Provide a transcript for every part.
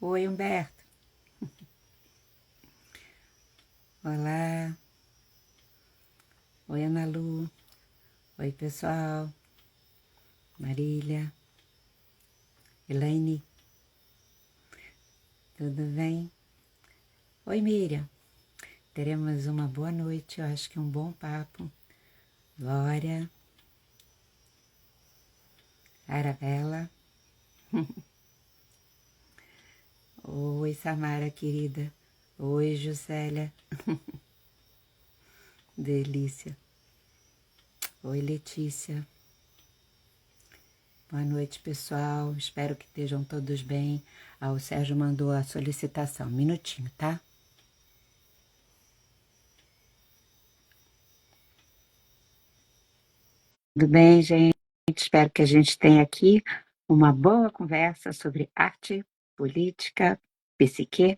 Oi, Humberto. Olá. Oi, Ana Lu. Oi, pessoal. Marília. Elaine. Tudo bem? Oi, Miriam. Teremos uma boa noite, eu acho que um bom papo. Glória. Arabella. Oi, Samara, querida. Oi, Josélia. Delícia. Oi, Letícia. Boa noite, pessoal. Espero que estejam todos bem. O Sérgio mandou a solicitação. Um minutinho, tá? Tudo bem, gente? Espero que a gente tenha aqui uma boa conversa sobre arte, política, psique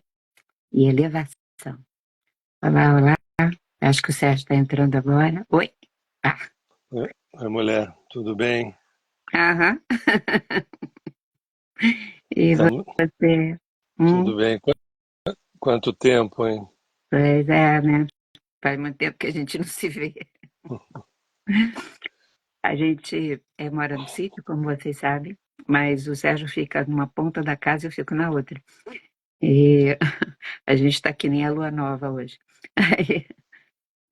e elevação. Olá, olá. Acho que o Sérgio está entrando agora. Oi. Ah, Oi, mulher, tudo bem? aham. E Tamo- você? Tudo bem? Quanto tempo, hein? Pois é, né? Faz muito tempo que a gente não se vê. A gente mora no sítio, como vocês sabem, mas o Sérgio fica numa ponta da casa e eu fico na outra. E a gente está que nem a lua nova hoje.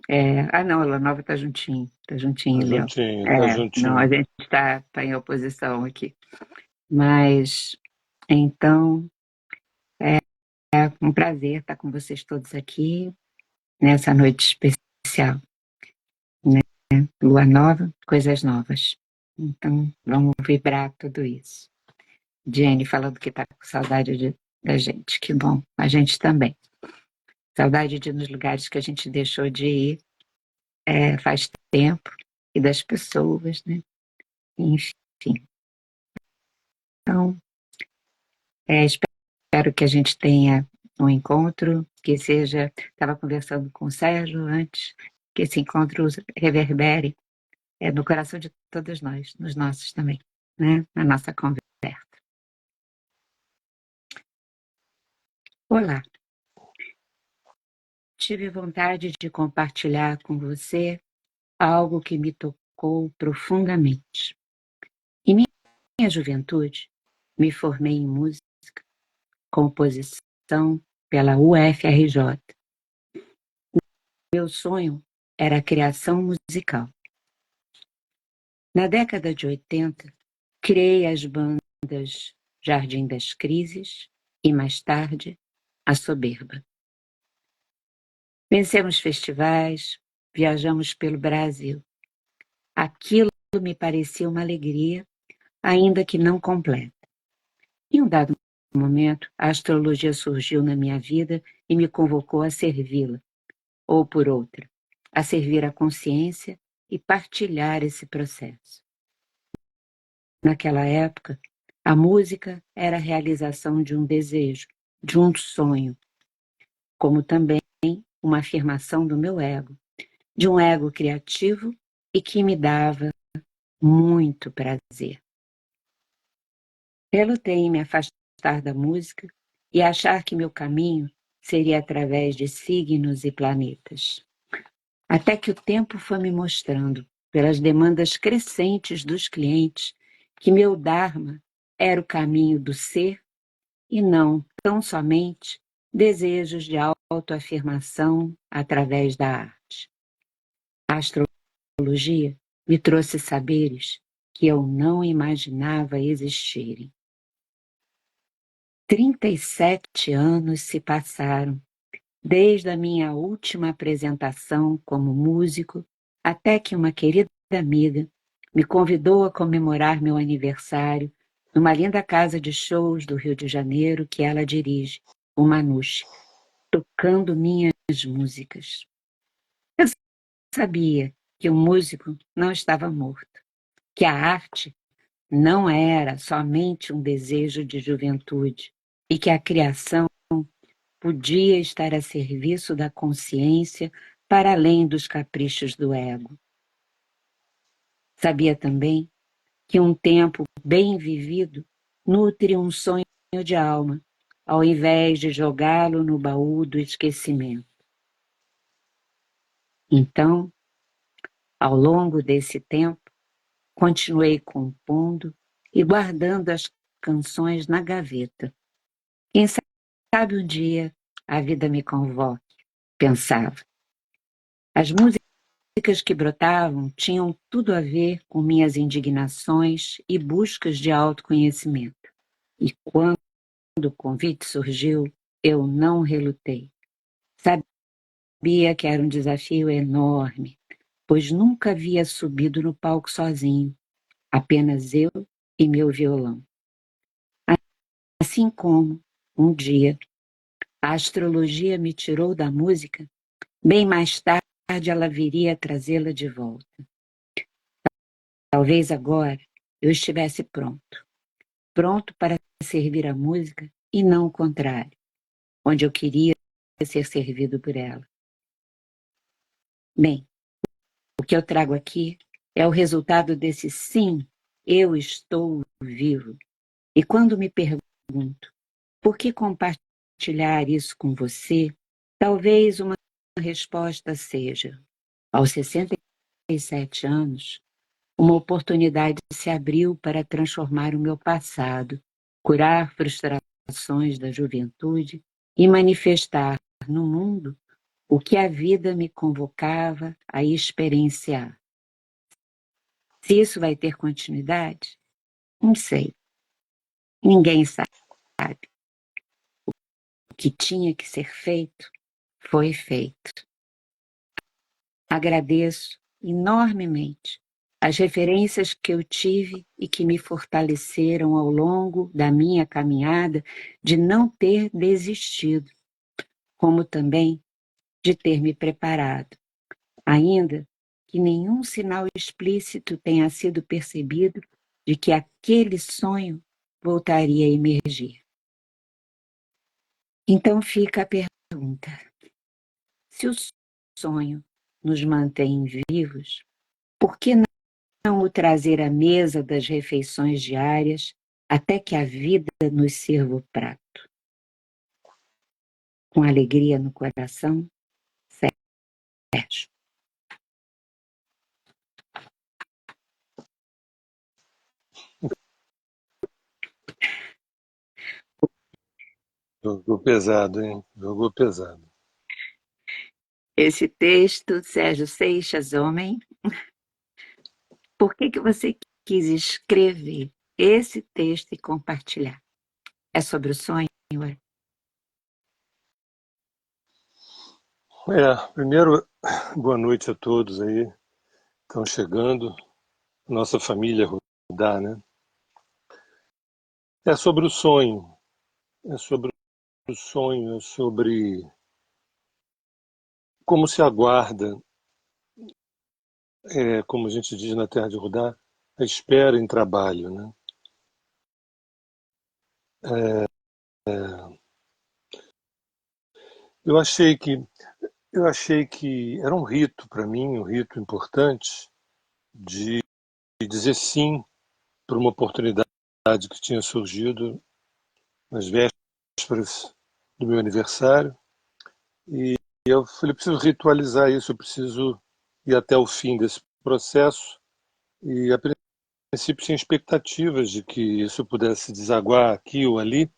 Aí, não, a lua nova tá juntinho, Léo. Tá Não, a juntinho. gente tá em oposição aqui. Mas, então, é um prazer estar com vocês todos aqui nessa noite especial, né? Lua nova, coisas novas. Então, vamos vibrar tudo isso. Jenny falando que está com saudade da gente, que bom, a gente também. Saudade de ir nos lugares que a gente deixou de ir faz tempo, e das pessoas, né? Enfim. Então, espero que a gente tenha um encontro, que seja. Estava conversando com o Sérgio antes, que esse encontro reverbere no coração de todos nós, nos nossos também, né? Na nossa conversa. Olá, tive vontade de compartilhar com você algo que me tocou profundamente. Em minha juventude, me formei em música, composição pela UFRJ. Meu sonho era a criação musical. Na década de 80, criei as bandas Jardim das Crises e, mais tarde, a Soberba. Vencemos festivais, viajamos pelo Brasil. Aquilo me parecia uma alegria, ainda que não completa. Em um dado momento, a astrologia surgiu na minha vida e me convocou a servi-la, ou por outra, a servir a consciência e partilhar esse processo. Naquela época, a música era a realização de um desejo, de um sonho, como também uma afirmação do meu ego, de um ego criativo e que me dava muito prazer. Relutei em me afastar da música e achar que meu caminho seria através de signos e planetas. Até que o tempo foi me mostrando, pelas demandas crescentes dos clientes, que meu Dharma era o caminho do ser e não tão somente desejos de autoafirmação através da arte. A astrologia me trouxe saberes que eu não imaginava existirem. 37 anos se passaram, desde a minha última apresentação como músico, até que uma querida amiga me convidou a comemorar meu aniversário numa linda casa de shows do Rio de Janeiro que ela dirige, o Manouche, tocando minhas músicas. Eu sabia que o músico não estava morto, que a arte não era somente um desejo de juventude e que a criação podia estar a serviço da consciência para além dos caprichos do ego. Sabia também que um tempo bem vivido nutre um sonho de alma, ao invés de jogá-lo no baú do esquecimento. Então, ao longo desse tempo, continuei compondo e guardando as canções na gaveta. Quem sabe um dia a vida me convoque, pensava. As músicas que brotavam tinham tudo a ver com minhas indignações e buscas de autoconhecimento. E quando o convite surgiu, eu não relutei. Sabia que era um desafio enorme, pois nunca havia subido no palco sozinho, apenas eu e meu violão. Assim como, um dia, a astrologia me tirou da música, bem mais tarde ela viria trazê-la de volta. Talvez agora eu estivesse pronto para servir a música e não o contrário, onde eu queria ser servido por ela. Bem, o que eu trago aqui é o resultado desse sim, eu estou vivo. E quando me pergunto, por que compartilhar isso com você? Talvez uma resposta seja, aos 67 anos, uma oportunidade se abriu para transformar o meu passado, curar frustrações da juventude e manifestar no mundo o que a vida me convocava a experienciar. Se isso vai ter continuidade? Não sei. Ninguém sabe. O que tinha que ser feito foi feito. Agradeço enormemente as referências que eu tive e que me fortaleceram ao longo da minha caminhada de não ter desistido, como também de ter me preparado, ainda que nenhum sinal explícito tenha sido percebido de que aquele sonho voltaria a emergir. Então fica a pergunta: se o sonho nos mantém vivos, por que não o trazer à mesa das refeições diárias até que a vida nos sirva o prato? Com alegria no coração, Sérgio. Jogou pesado, hein? Jogou pesado. Esse texto, Sérgio Seixas, homem, por que você quis escrever esse texto e compartilhar? É sobre o sonho? Primeiro, boa noite a todos aí. Estão chegando. Nossa família Rudá, né? É sobre o sonho. É sobre o sonho, é sobre como se aguarda, como a gente diz na terra de Rudá, a espera em trabalho, né? Eu achei que eu achei que era um rito para mim, um rito importante de dizer sim para uma oportunidade que tinha surgido nas vésperas do meu aniversário. E eu falei, preciso ritualizar isso, eu preciso ir até o fim desse processo. E a princípio tinha expectativas de que isso pudesse desaguar aqui ou ali,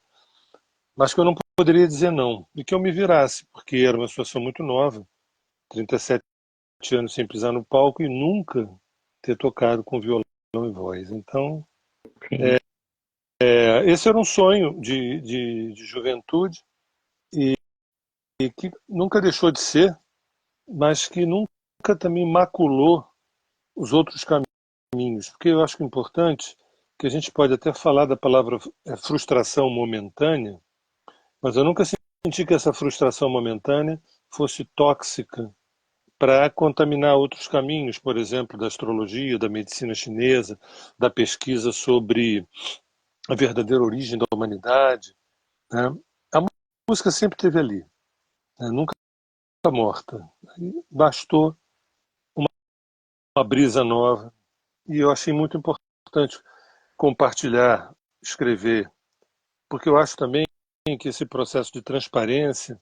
mas que eu não poderia dizer não, e que eu me virasse, porque era uma situação muito nova, 37 anos sem pisar no palco e nunca ter tocado com violão e voz. Então, Sim. esse era um sonho de juventude e que nunca deixou de ser, mas que nunca também maculou os outros caminhos. Porque eu acho que é importante que a gente pode até falar da palavra frustração momentânea, mas eu nunca senti que essa frustração momentânea fosse tóxica para contaminar outros caminhos, por exemplo, da astrologia, da medicina chinesa, da pesquisa sobre a verdadeira origem da humanidade. Né? A música sempre esteve ali, né? Nunca morta. Bastou uma brisa nova e eu achei muito importante compartilhar, escrever, porque eu acho também que esse processo de transparência,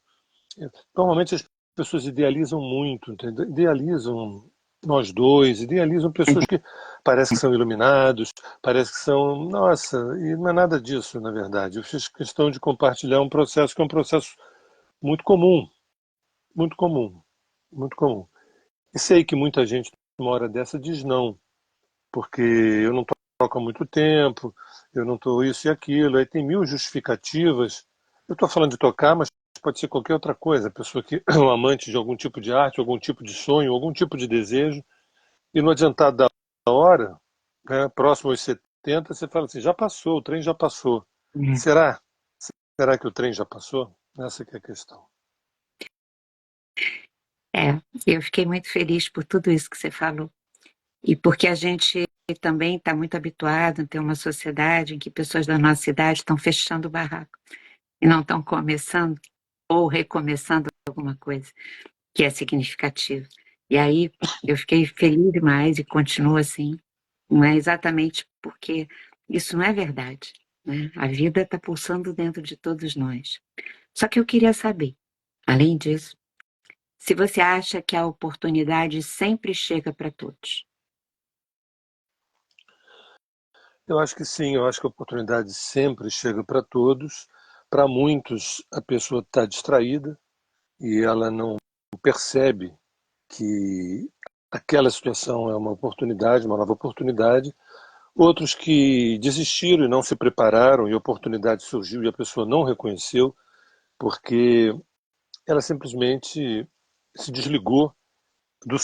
normalmente as pessoas idealizam muito, entendeu? Idealizam nós dois, idealizam pessoas que parece que são iluminados, parece que são, nossa, e não é nada disso, na verdade. Eu fiz questão de compartilhar um processo que é um processo muito comum, muito comum, muito comum. E sei que muita gente, uma hora dessa, diz não, porque eu não toco há muito tempo, eu não estou isso e aquilo, aí tem mil justificativas. Eu estou falando de tocar, mas pode ser qualquer outra coisa. A pessoa que é um amante de algum tipo de arte, algum tipo de sonho, algum tipo de desejo, e no adiantado da hora, né, próximo aos 70, você fala assim, já passou, o trem já passou. Será? Será que o trem já passou? Essa que é a questão. É, eu fiquei muito feliz por tudo isso que você falou. E porque a gente também está muito habituado a ter uma sociedade em que pessoas da nossa idade estão fechando o barraco e não estão começando ou recomeçando alguma coisa que é significativo. E aí eu fiquei feliz demais e continuo assim, não é exatamente porque isso não é verdade, né? A vida está pulsando dentro de todos nós. Só que eu queria saber, além disso, se você acha que a oportunidade sempre chega para todos. Eu acho que sim, eu acho que a oportunidade sempre chega para todos. Para muitos, a pessoa está distraída e ela não percebe que aquela situação é uma oportunidade, uma nova oportunidade. Outros que desistiram e não se prepararam e a oportunidade surgiu e a pessoa não reconheceu porque ela simplesmente se desligou do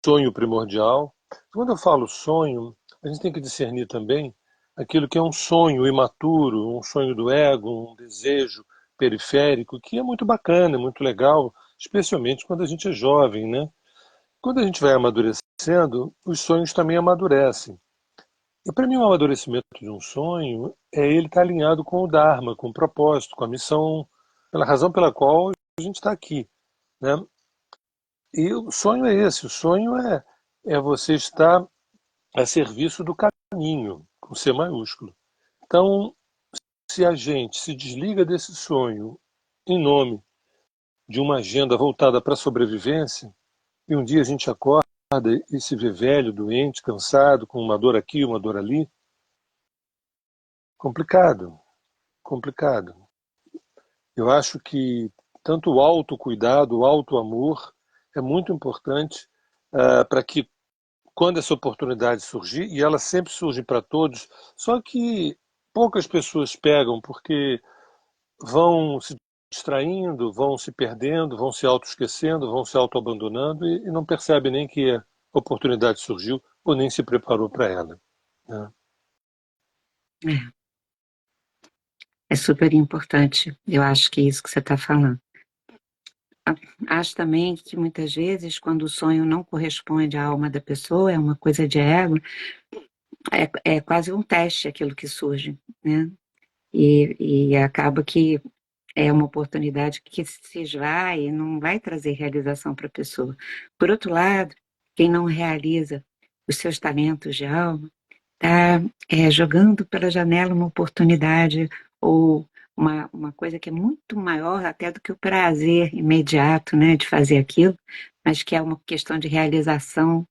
sonho primordial. Quando eu falo sonho, a gente tem que discernir também aquilo que é um sonho imaturo, um sonho do ego, um desejo periférico, que é muito bacana, é muito legal, especialmente quando a gente é jovem, né? Quando a gente vai amadurecendo, os sonhos também amadurecem. E para mim, o amadurecimento de um sonho é ele estar alinhado com o Dharma, com o propósito, com a missão, pela razão pela qual a gente está aqui, né? E o sonho é esse, o sonho é você estar a serviço do caminho, com C maiúsculo. Então, se a gente se desliga desse sonho em nome de uma agenda voltada para a sobrevivência, e um dia a gente acorda e se vê velho, doente, cansado, com uma dor aqui, uma dor ali, complicado, complicado. Eu acho que tanto o autocuidado, o autoamor é muito importante para que quando essa oportunidade surgir, e ela sempre surge para todos, só que poucas pessoas pegam porque vão se distraindo, vão se perdendo, vão se auto-esquecendo, vão se auto-abandonando e não percebem nem que a oportunidade surgiu ou nem se preparou para ela, né? É, é super importante, eu acho que é isso que você está falando. Acho também que muitas vezes, quando o sonho não corresponde à alma da pessoa, é uma coisa de ego, é quase um teste aquilo que surge, né? E acaba que é uma oportunidade que se esvai e não vai trazer realização para a pessoa. Por outro lado, quem não realiza os seus talentos de alma está jogando pela janela uma oportunidade ou uma coisa que é muito maior até do que o prazer imediato, né, de fazer aquilo, mas que é uma questão de realização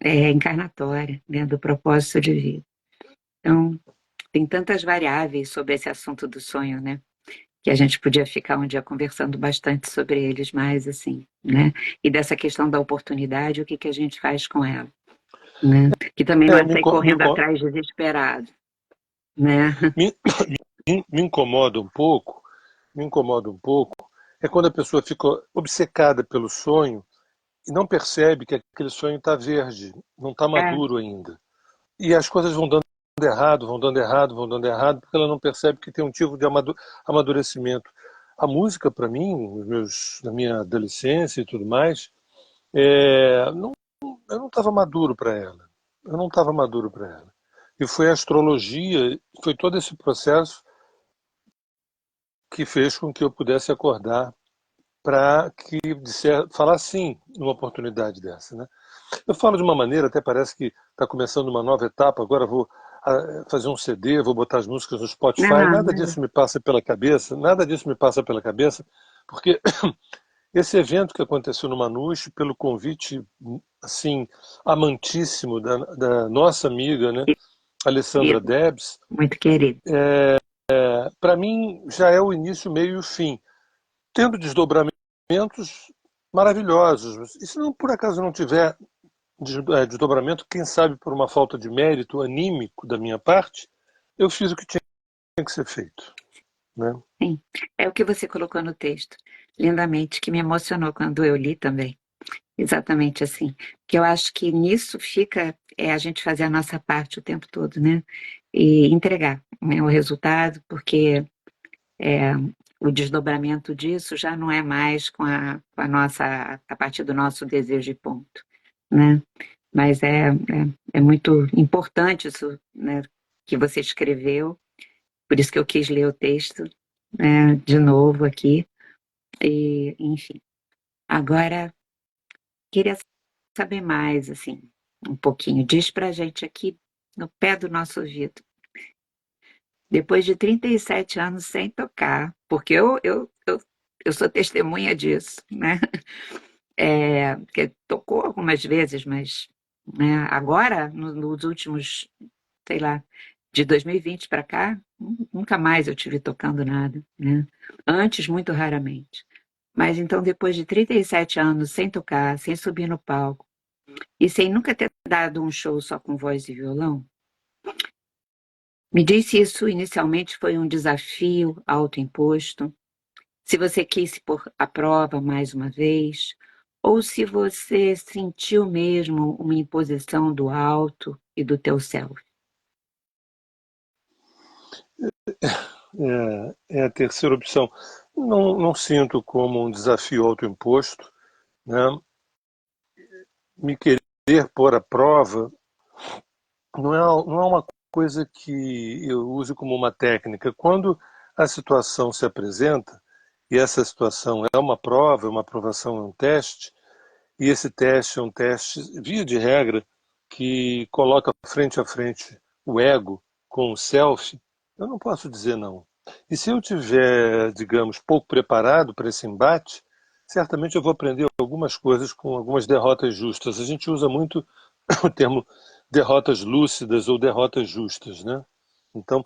encarnatória, né, do propósito de vida. Então, tem tantas variáveis sobre esse assunto do sonho, né? Que a gente podia ficar um dia conversando bastante sobre eles mais, assim, né? E dessa questão da oportunidade, o que que a gente faz com ela, né? Que também não É, é sair correndo atrás desesperado, né? me, me incomoda um pouco, me incomoda um pouco, é quando a pessoa fica obcecada pelo sonho e não percebe que aquele sonho está verde, não está É, maduro ainda. E as coisas vão dando errado, vão dando errado, vão dando errado, porque ela não percebe que tem um tipo de amadurecimento. A música, para mim, na minha adolescência e tudo mais, não, eu não estava maduro para ela. Eu não estava maduro para ela. E foi a astrologia, foi todo esse processo que fez com que eu pudesse acordar para que falar sim numa oportunidade dessa, né? Eu falo de uma maneira, até parece que está começando uma nova etapa, agora vou fazer um CD, vou botar as músicas no Spotify, Não, nada disso me passa pela cabeça, nada disso me passa pela cabeça, porque esse evento que aconteceu no Manus, pelo convite, assim, amantíssimo da nossa amiga, né, Alessandra querido, Debs, muito querido. para mim já é o início, meio e o fim, tendo desdobramentos maravilhosos. E se não por acaso não tiver desdobramento, quem sabe por uma falta de mérito anímico da minha parte, eu fiz o que tinha que ser feito, né? Sim, é o que você colocou no texto, lindamente, que me emocionou quando eu li também. Exatamente assim. Que eu acho que nisso fica a gente fazer a nossa parte o tempo todo, né? E entregar, né, o resultado, porque é, o desdobramento disso já não é mais com a nossa, a partir do nosso desejo e ponto, né? Mas é muito importante isso, né, que você escreveu, por isso que eu quis ler o texto, né, de novo aqui, e enfim. Agora, queria saber mais, assim, um pouquinho. Diz pra gente aqui, no pé do nosso ouvido, depois de 37 anos sem tocar, porque eu sou testemunha disso, né? Porque tocou algumas vezes, mas né, agora, nos últimos, sei lá, de 2020 para cá, nunca mais eu tive tocando nada, né? Antes, muito raramente. Mas então, depois de 37 anos sem tocar, sem subir no palco, e sem nunca ter dado um show só com voz e violão, me diz se isso inicialmente foi um desafio autoimposto, se você quis se pôr à prova mais uma vez, ou se você sentiu mesmo uma imposição do alto e do teu self. É a terceira opção. Não sinto como um desafio autoimposto, né? Me querer pôr à prova não é uma coisa que eu use como uma técnica. Quando a situação se apresenta, e essa situação é uma prova, é uma aprovação, é um teste, e esse teste é um teste, via de regra, que coloca frente a frente o ego com o self, eu não posso dizer não. E se eu tiver, digamos, pouco preparado para esse embate, certamente eu vou aprender algumas coisas com algumas derrotas justas. A gente usa muito o termo derrotas lúcidas ou derrotas justas, né? Então,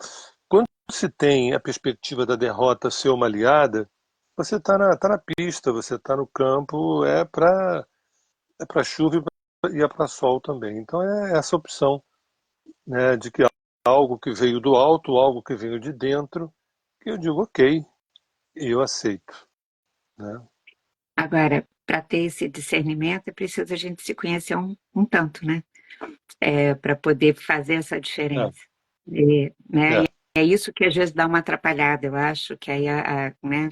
quando se tem a perspectiva da derrota ser uma aliada, você está na pista, você está no campo, é para chuva e é para sol também. Então é essa opção, né, de que algo que veio do alto, algo que veio de dentro, que eu digo ok, eu aceito, né? Agora, para ter esse discernimento, é preciso a gente se conhecer um tanto, né? Para poder fazer essa É, diferença. Né? E é. é isso que às vezes dá uma atrapalhada, eu acho, que aí, né?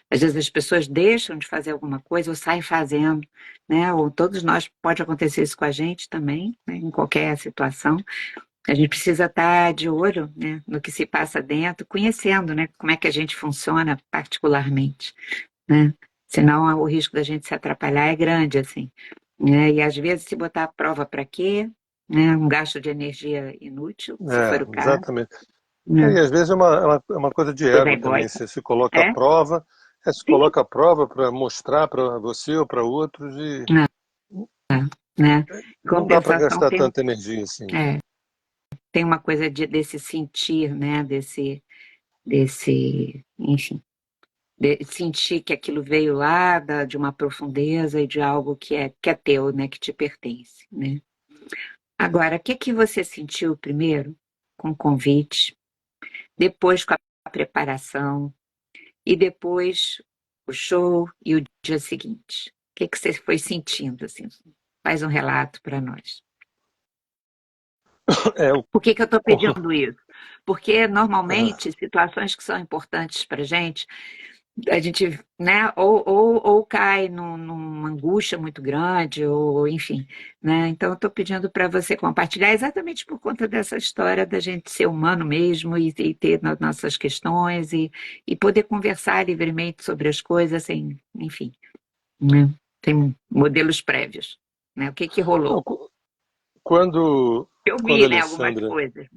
Às vezes as pessoas deixam de fazer alguma coisa ou saem fazendo, né? Ou todos nós, pode acontecer isso com a gente também, né? Em qualquer situação. A gente precisa estar de olho, né, no que se passa dentro, conhecendo, né, como é que a gente funciona particularmente, né? Senão o risco da gente se atrapalhar é grande, assim, né? E às vezes se botar a prova para quê? Né? Um gasto de energia inútil, se for o caso, Exatamente. E né? às vezes é uma coisa de Coisa ego também. egóica. Você se coloca à É? prova, se Sim. coloca à prova para mostrar para você ou para outros e Não, né? Em não dá para compensação, gastar tanta energia assim. é, tem uma coisa desse sentir, né? Enfim, sentir que aquilo veio lá de uma profundeza e de algo que é teu, né? Que te pertence, né? Agora, o que que você sentiu primeiro com o convite, depois com a preparação e depois o show e o dia seguinte? O que que você foi sentindo, assim? Faz um relato para nós. É, o, Por que que eu estou o- pedindo isso? Porque ah, normalmente situações que são importantes para a gente, né, ou cai numa angústia muito grande, ou enfim, né? Então eu estou pedindo para você compartilhar exatamente por conta dessa história da gente ser humano mesmo e ter nossas questões e poder conversar livremente sobre as coisas sem, enfim, né? Tem modelos prévios, né? O que que rolou? não, quando Eu quando a vi, né, algumas Alessandra coisas.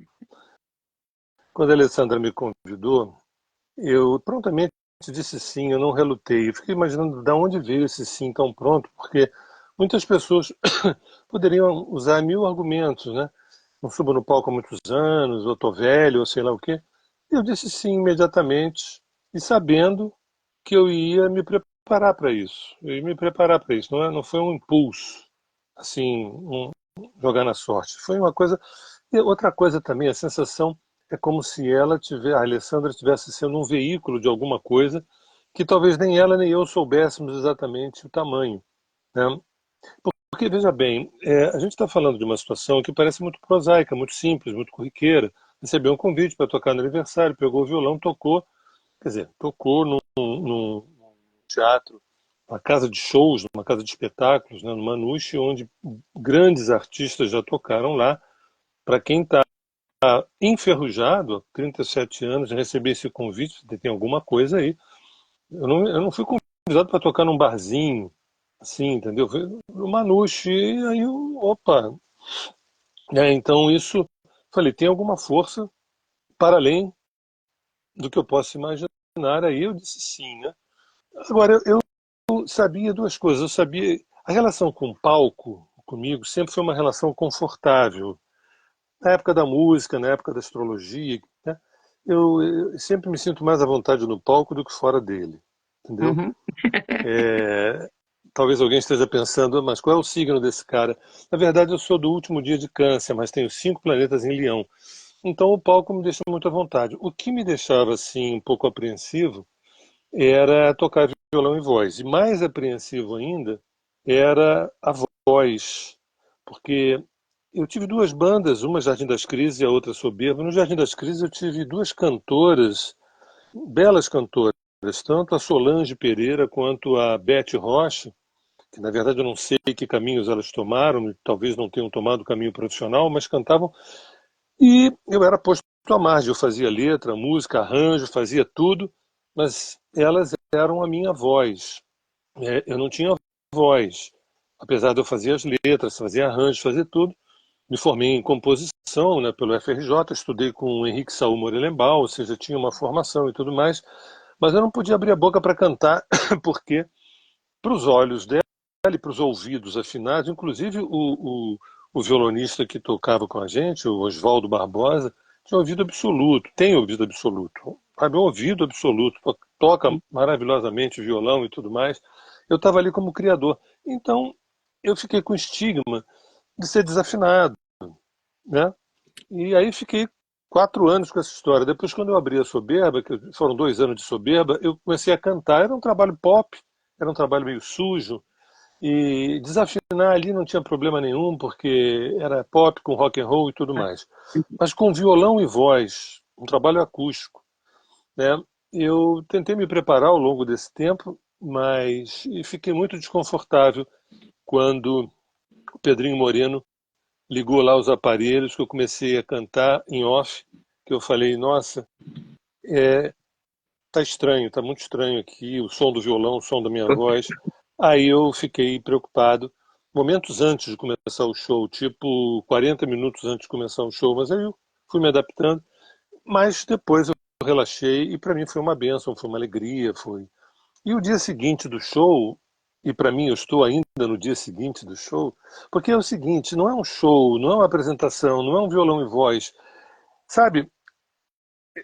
Quando a Alessandra me convidou, eu prontamente disse sim, eu não relutei. Eu fiquei imaginando de onde veio esse sim tão pronto, porque muitas pessoas poderiam usar mil argumentos, né? Não subo no palco há muitos anos, ou estou velho, ou sei lá o quê. Eu disse sim imediatamente, e sabendo que eu ia me preparar para isso. Eu ia me preparar para isso. Não foi um impulso, assim, jogar na sorte. Foi uma coisa. E outra coisa também, a sensação é como se a Alessandra tivesse sendo um veículo de alguma coisa que talvez nem ela nem eu soubéssemos exatamente o tamanho, né? Porque, veja bem, a gente está falando de uma situação que parece muito prosaica, muito simples, muito corriqueira. Recebeu um convite para tocar no aniversário, pegou o violão, tocou, quer dizer, tocou num teatro, uma casa de shows, numa casa de espetáculos, né, no Manouche, onde grandes artistas já tocaram lá. Para quem está enferrujado há 37 anos, receber esse convite, tem alguma coisa aí. Eu não fui convidado para tocar num barzinho, assim, entendeu? Foi no Manouche, e aí, opa. Então isso, falei, tem alguma força para além do que eu posso imaginar. Aí eu disse sim, né? Agora, eu sabia duas coisas. Eu sabia, a relação com o palco, comigo, sempre foi uma relação confortável. Na época da música, na época da astrologia, né? Eu sempre me sinto mais à vontade no palco do que fora dele, entendeu? Uhum. Talvez alguém esteja pensando, mas qual é o signo desse cara? Na verdade, eu sou do último dia de Câncer, mas tenho 5 planetas em Leão. Então o palco me deixa muito à vontade. O que me deixava assim um pouco apreensivo era tocar violão e voz. E mais apreensivo ainda era a voz, porque eu tive duas bandas, uma Jardim das Crises e a outra Soberba. No Jardim das Crises eu tive duas cantoras, belas cantoras, tanto a Solange Pereira quanto a Beth Rocha, que na verdade eu não sei que caminhos elas tomaram, talvez não tenham tomado o caminho profissional, mas cantavam. E eu era posto à margem, eu fazia letra, música, arranjo, fazia tudo, mas elas eram a minha voz. Eu não tinha voz, apesar de eu fazer as letras, fazer arranjos, fazer tudo. Me formei em composição, né, pelo FRJ, estudei com o Henrique Saul Morelenbaum, ou seja, tinha uma formação e tudo mais, mas eu não podia abrir a boca para cantar, porque para os olhos dela e para os ouvidos afinados, inclusive o violonista que tocava com a gente, o Oswaldo Barbosa, tinha ouvido absoluto, tem ouvido absoluto, sabe, um ouvido absoluto, toca maravilhosamente violão e tudo mais. Eu estava ali como criador. Então, eu fiquei com o estigma de ser desafinado, né? E aí fiquei 4 anos com essa história. Depois, quando eu abri a Soberba, que foram 2 anos de Soberba, eu comecei a cantar. Era um trabalho pop, era um trabalho meio sujo, e desafinar ali não tinha problema nenhum, porque era pop com rock and roll e tudo mais. Mas com violão e voz, um trabalho acústico, né? Eu tentei me preparar ao longo desse tempo, mas fiquei muito desconfortável quando o Pedrinho Moreno ligou lá os aparelhos, que eu comecei a cantar em off, que eu falei, nossa, tá estranho, tá muito estranho aqui, o som do violão, o som da minha voz. Aí eu fiquei preocupado, momentos antes de começar o show, tipo 40 minutos antes de começar o show, mas aí eu fui me adaptando, mas depois eu relaxei e para mim foi uma bênção, foi uma alegria, foi. E o dia seguinte do show, e para mim eu estou ainda no dia seguinte do show, porque é o seguinte, não é um show, não é uma apresentação, não é um violão e voz, sabe?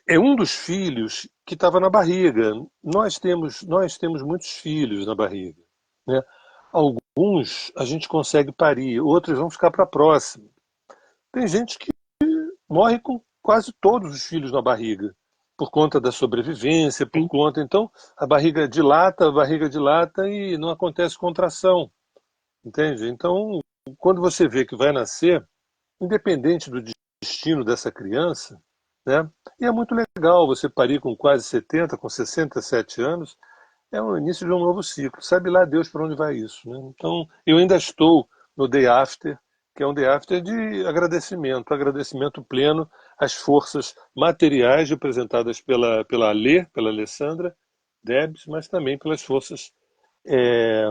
É um dos filhos que estava na barriga. Nós temos muitos filhos na barriga, né? Alguns a gente consegue parir, outros vão ficar para a próxima. Tem gente que morre com quase todos os filhos na barriga, por conta da sobrevivência, por Sim. conta. Então, a barriga dilata e não acontece contração, entende? Então, quando você vê que vai nascer, independente do destino dessa criança, né? E é muito legal você parir com quase 70, com 67 anos, é o início de um novo ciclo. Sabe lá Deus para onde vai isso, né? Então, eu ainda estou no Day After, que é um Day After de agradecimento, agradecimento pleno às forças materiais representadas pela Alê, pela Alessandra Debs, mas também pelas forças é,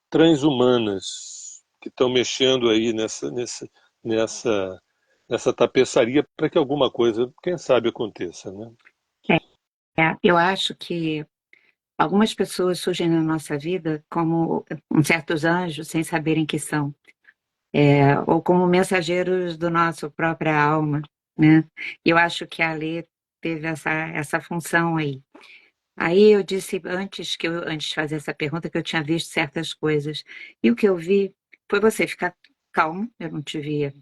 transhumanas que estão mexendo aí nessa nessa tapeçaria para que alguma coisa, quem sabe, aconteça, né? Eu acho que algumas pessoas surgem na nossa vida como certos anjos sem saberem que são, ou como mensageiros do nosso própria alma, né? E eu acho que a Lê teve essa função aí. Aí eu disse antes de fazer essa pergunta que eu tinha visto certas coisas. E o que eu vi foi você ficar calmo, eu não te via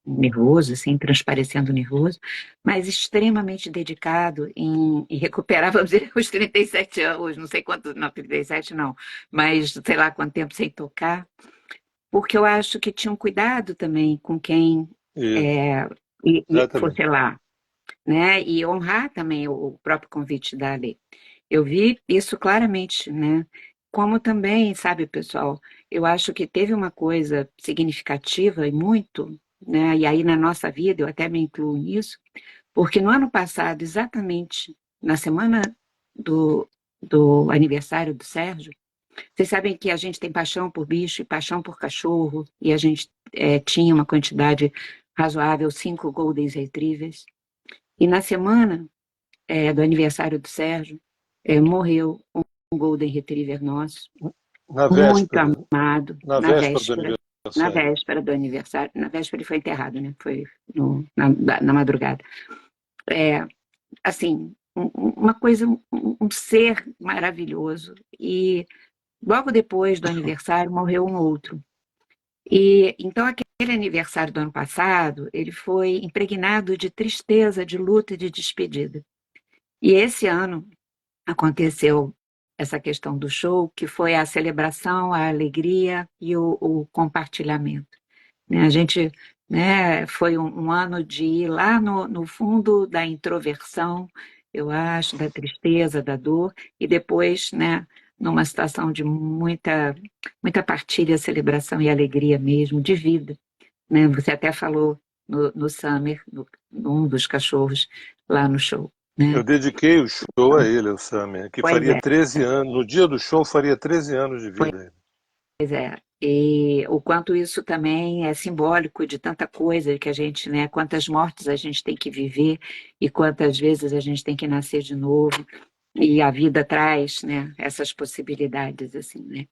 nervoso, assim, transparecendo nervoso, mas extremamente dedicado em recuperar, vamos dizer, os 37 anos, não sei quanto, não, 37 não, mas sei lá quanto tempo sem tocar, porque eu acho que tinha um cuidado também com quem E, é, e fosse exatamente. lá, né? E honrar também o próprio convite da lei. Eu vi isso claramente, né? Como também, sabe, pessoal, eu acho que teve uma coisa significativa e muito, né? E aí na nossa vida, eu até me incluo nisso, porque no ano passado, exatamente na semana do, do aniversário do Sérgio, vocês sabem que a gente tem paixão por bicho e paixão por cachorro, e a gente tinha uma quantidade razoável, 5 Golden Retrievers. E na semana do aniversário do Sérgio, morreu um Golden Retriever nosso, Na muito véspera, amado, na véspera do na aniversário. véspera do aniversário, na véspera ele foi enterrado, né? Foi na madrugada. É, assim, uma coisa, um ser maravilhoso. E logo depois do aniversário morreu um outro. E então aquele aniversário do ano passado, ele foi impregnado de tristeza, de luta e de despedida. E esse ano aconteceu essa questão do show, que foi a celebração, a alegria e o compartilhamento. Né? A gente, né, foi um ano de ir lá no fundo da introversão, eu acho, da tristeza, da dor, e depois, né, numa situação de muita partilha, celebração e alegria mesmo, de vida. Né? Você até falou no Summer, num dos cachorros, lá no show. Eu Né? dediquei o show a ele, o Summer, que Pois faria é. 13 anos. No dia do show, faria 13 anos de vida. Pois é, e o quanto isso também é simbólico de tanta coisa que a gente, né, quantas mortes a gente tem que viver e quantas vezes a gente tem que nascer de novo, e a vida traz, né, essas possibilidades, assim, né.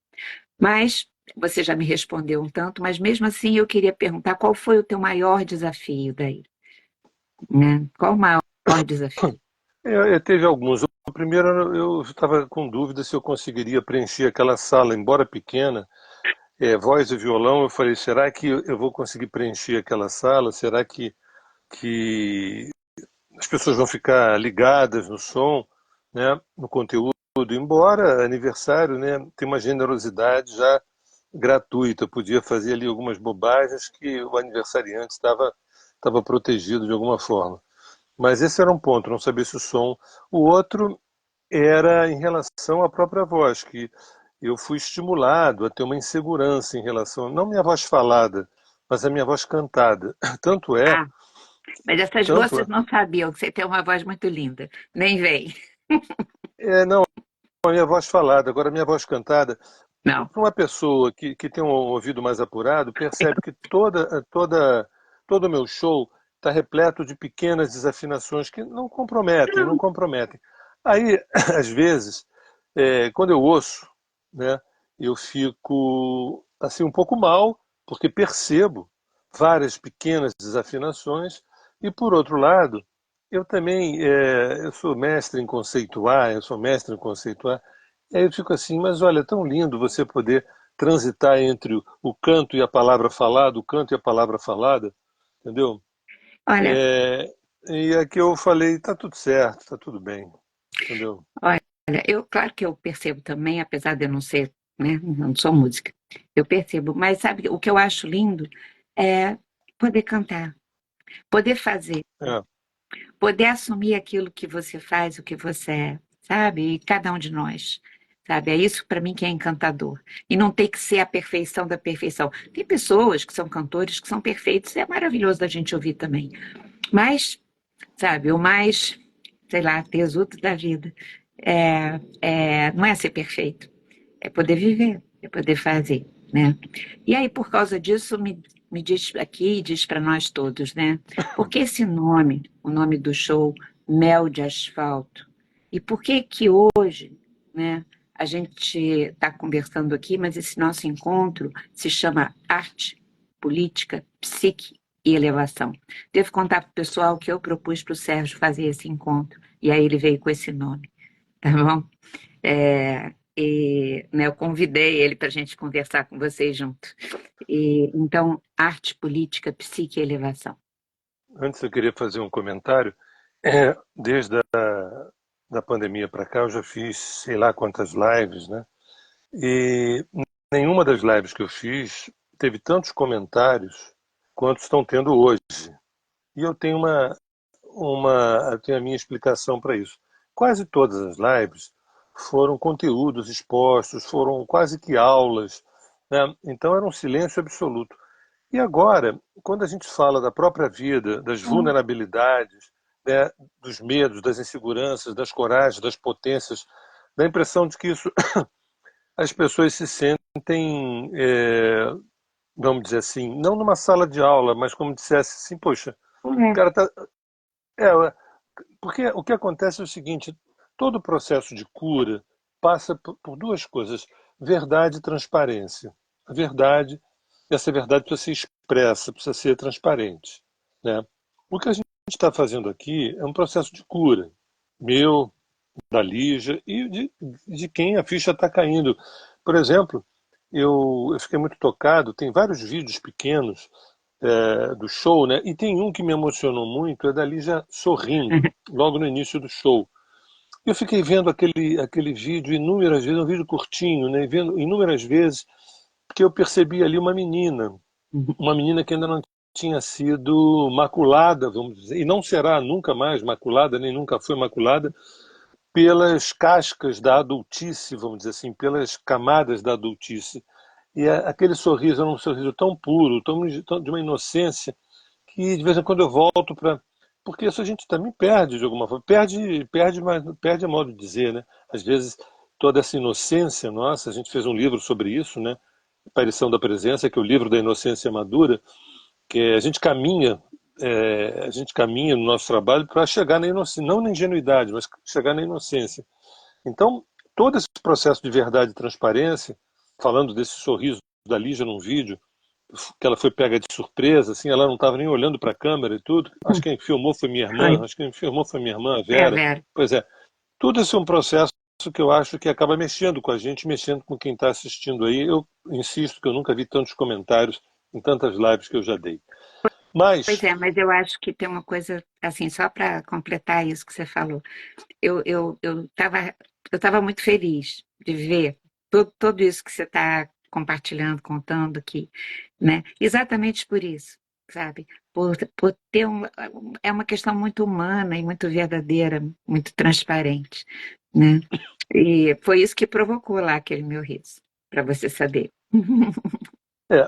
Mas você já me respondeu um tanto, mas mesmo assim eu queria perguntar qual foi o teu maior desafio daí, né? Qual o maior desafio? Teve alguns. O primeiro, eu estava com dúvida se eu conseguiria preencher aquela sala, embora pequena, voz e violão. Eu falei, será que eu vou conseguir preencher aquela sala? Será que as pessoas vão ficar ligadas no som, né, no conteúdo? Embora aniversário, né, tem uma generosidade já gratuita, podia fazer ali algumas bobagens que o aniversariante estava protegido de alguma forma. Mas esse era um ponto, não sabia se o som. O outro era em relação à própria voz, que eu fui estimulado a ter uma insegurança em relação, não minha voz falada, mas a minha voz cantada. Tanto é, Ah, mas essas tanto é, moças não sabiam que você tem uma voz muito linda, nem vem. não, a minha voz falada, agora a minha voz cantada, Não. para uma pessoa que tem um ouvido mais apurado, percebe que todo o meu show está repleto de pequenas desafinações que não comprometem, não comprometem. Aí, às vezes, quando eu ouço, né, eu fico assim um pouco mal, porque percebo várias pequenas desafinações, e por outro lado, eu também eu sou mestre em conceituar, eu sou mestre em conceituar, e aí eu fico assim, mas olha, é tão lindo você poder transitar entre o canto e a palavra falada, o canto e a palavra falada, entendeu? Olha, É, e aqui eu falei, tá tudo certo, tá tudo bem, entendeu? olha, claro que eu percebo também, apesar de eu não ser, né, não sou música, eu percebo, mas sabe, o que eu acho lindo é poder cantar, poder fazer, É, poder assumir aquilo que você faz, o que você é, sabe? E cada um de nós, sabe? É isso para mim que é encantador. E não tem que ser a perfeição da perfeição. Tem pessoas que são cantores que são perfeitos, é maravilhoso da gente ouvir também. Mas, sabe, o mais, sei lá, tesudo da vida não é ser perfeito, é poder viver, é poder fazer, né? E aí, por causa disso, me diz aqui e diz para nós todos, né? Por que esse nome, o nome do show, Mel de Asfalto? E por que que hoje, né, a gente está conversando aqui, mas esse nosso encontro se chama Arte, Política, Psique e Elevação? Devo contar para o pessoal que eu propus para o Sérgio fazer esse encontro, e aí ele veio com esse nome, tá bom? Né, eu convidei ele para a gente conversar com vocês junto. Então, arte, política, psique e elevação. Antes eu queria fazer um comentário. Desde da pandemia para cá eu já fiz sei lá quantas lives, né? E nenhuma das lives que eu fiz teve tantos comentários quanto estão tendo hoje. E eu tenho eu tenho a minha explicação para isso. Quase todas as lives foram conteúdos expostos, foram quase que aulas, né? Então era um silêncio absoluto. E agora, quando a gente fala da própria vida, das vulnerabilidades, né, dos medos, das inseguranças, das coragens, das potências, dá a impressão de que isso as pessoas se sentem, vamos dizer assim, não numa sala de aula, mas como dissesse assim, poxa, o cara tá, é, porque o que acontece é o seguinte, todo o processo de cura passa por duas coisas, verdade e transparência. A verdade, essa verdade precisa ser expressa, precisa ser transparente, né? O que a gente está fazendo aqui é um processo de cura, meu, da Lígia e de quem a ficha está caindo. Por exemplo, eu fiquei muito tocado, tem vários vídeos pequenos do show, né? E tem um que me emocionou muito, é da Lígia sorrindo, logo no início do show. Eu fiquei vendo aquele vídeo inúmeras vezes, um vídeo curtinho, né? Vendo inúmeras vezes, porque eu percebi ali uma menina que ainda não tinha sido maculada, vamos dizer, e não será nunca mais maculada, nem nunca foi maculada, pelas cascas da adultice, vamos dizer assim, pelas camadas da adultice. E aquele sorriso era um sorriso tão puro, de uma inocência, que de vez em quando eu volto para. Porque isso a gente também perde de alguma forma. Mas perde a modo de dizer, né? Às vezes, toda essa inocência nossa, a gente fez um livro sobre isso, né? Aparição da Presença, que é o livro da inocência madura, que a gente caminha no nosso trabalho para chegar na inocência, não na ingenuidade, mas chegar na inocência. Então, todo esse processo de verdade e transparência, falando desse sorriso da Lígia num vídeo, que ela foi pega de surpresa, assim, ela não estava nem olhando para a câmera e tudo. Acho que quem filmou foi minha Foi. irmã, acho que quem filmou foi minha irmã, a É, Vera. Vera. Pois é, tudo isso é um processo que eu acho que acaba mexendo com a gente, mexendo com quem está assistindo aí. Eu insisto que eu nunca vi tantos comentários em tantas lives que eu já dei. Pois Mas, é, mas eu acho que tem uma coisa, assim, só para completar isso que você falou. Eu tava muito feliz de ver tudo isso que você está compartilhando, contando aqui, né? Exatamente por isso, sabe? Por ter é uma questão muito humana e muito verdadeira, muito transparente, né? E foi isso que provocou lá aquele meu riso, para você saber.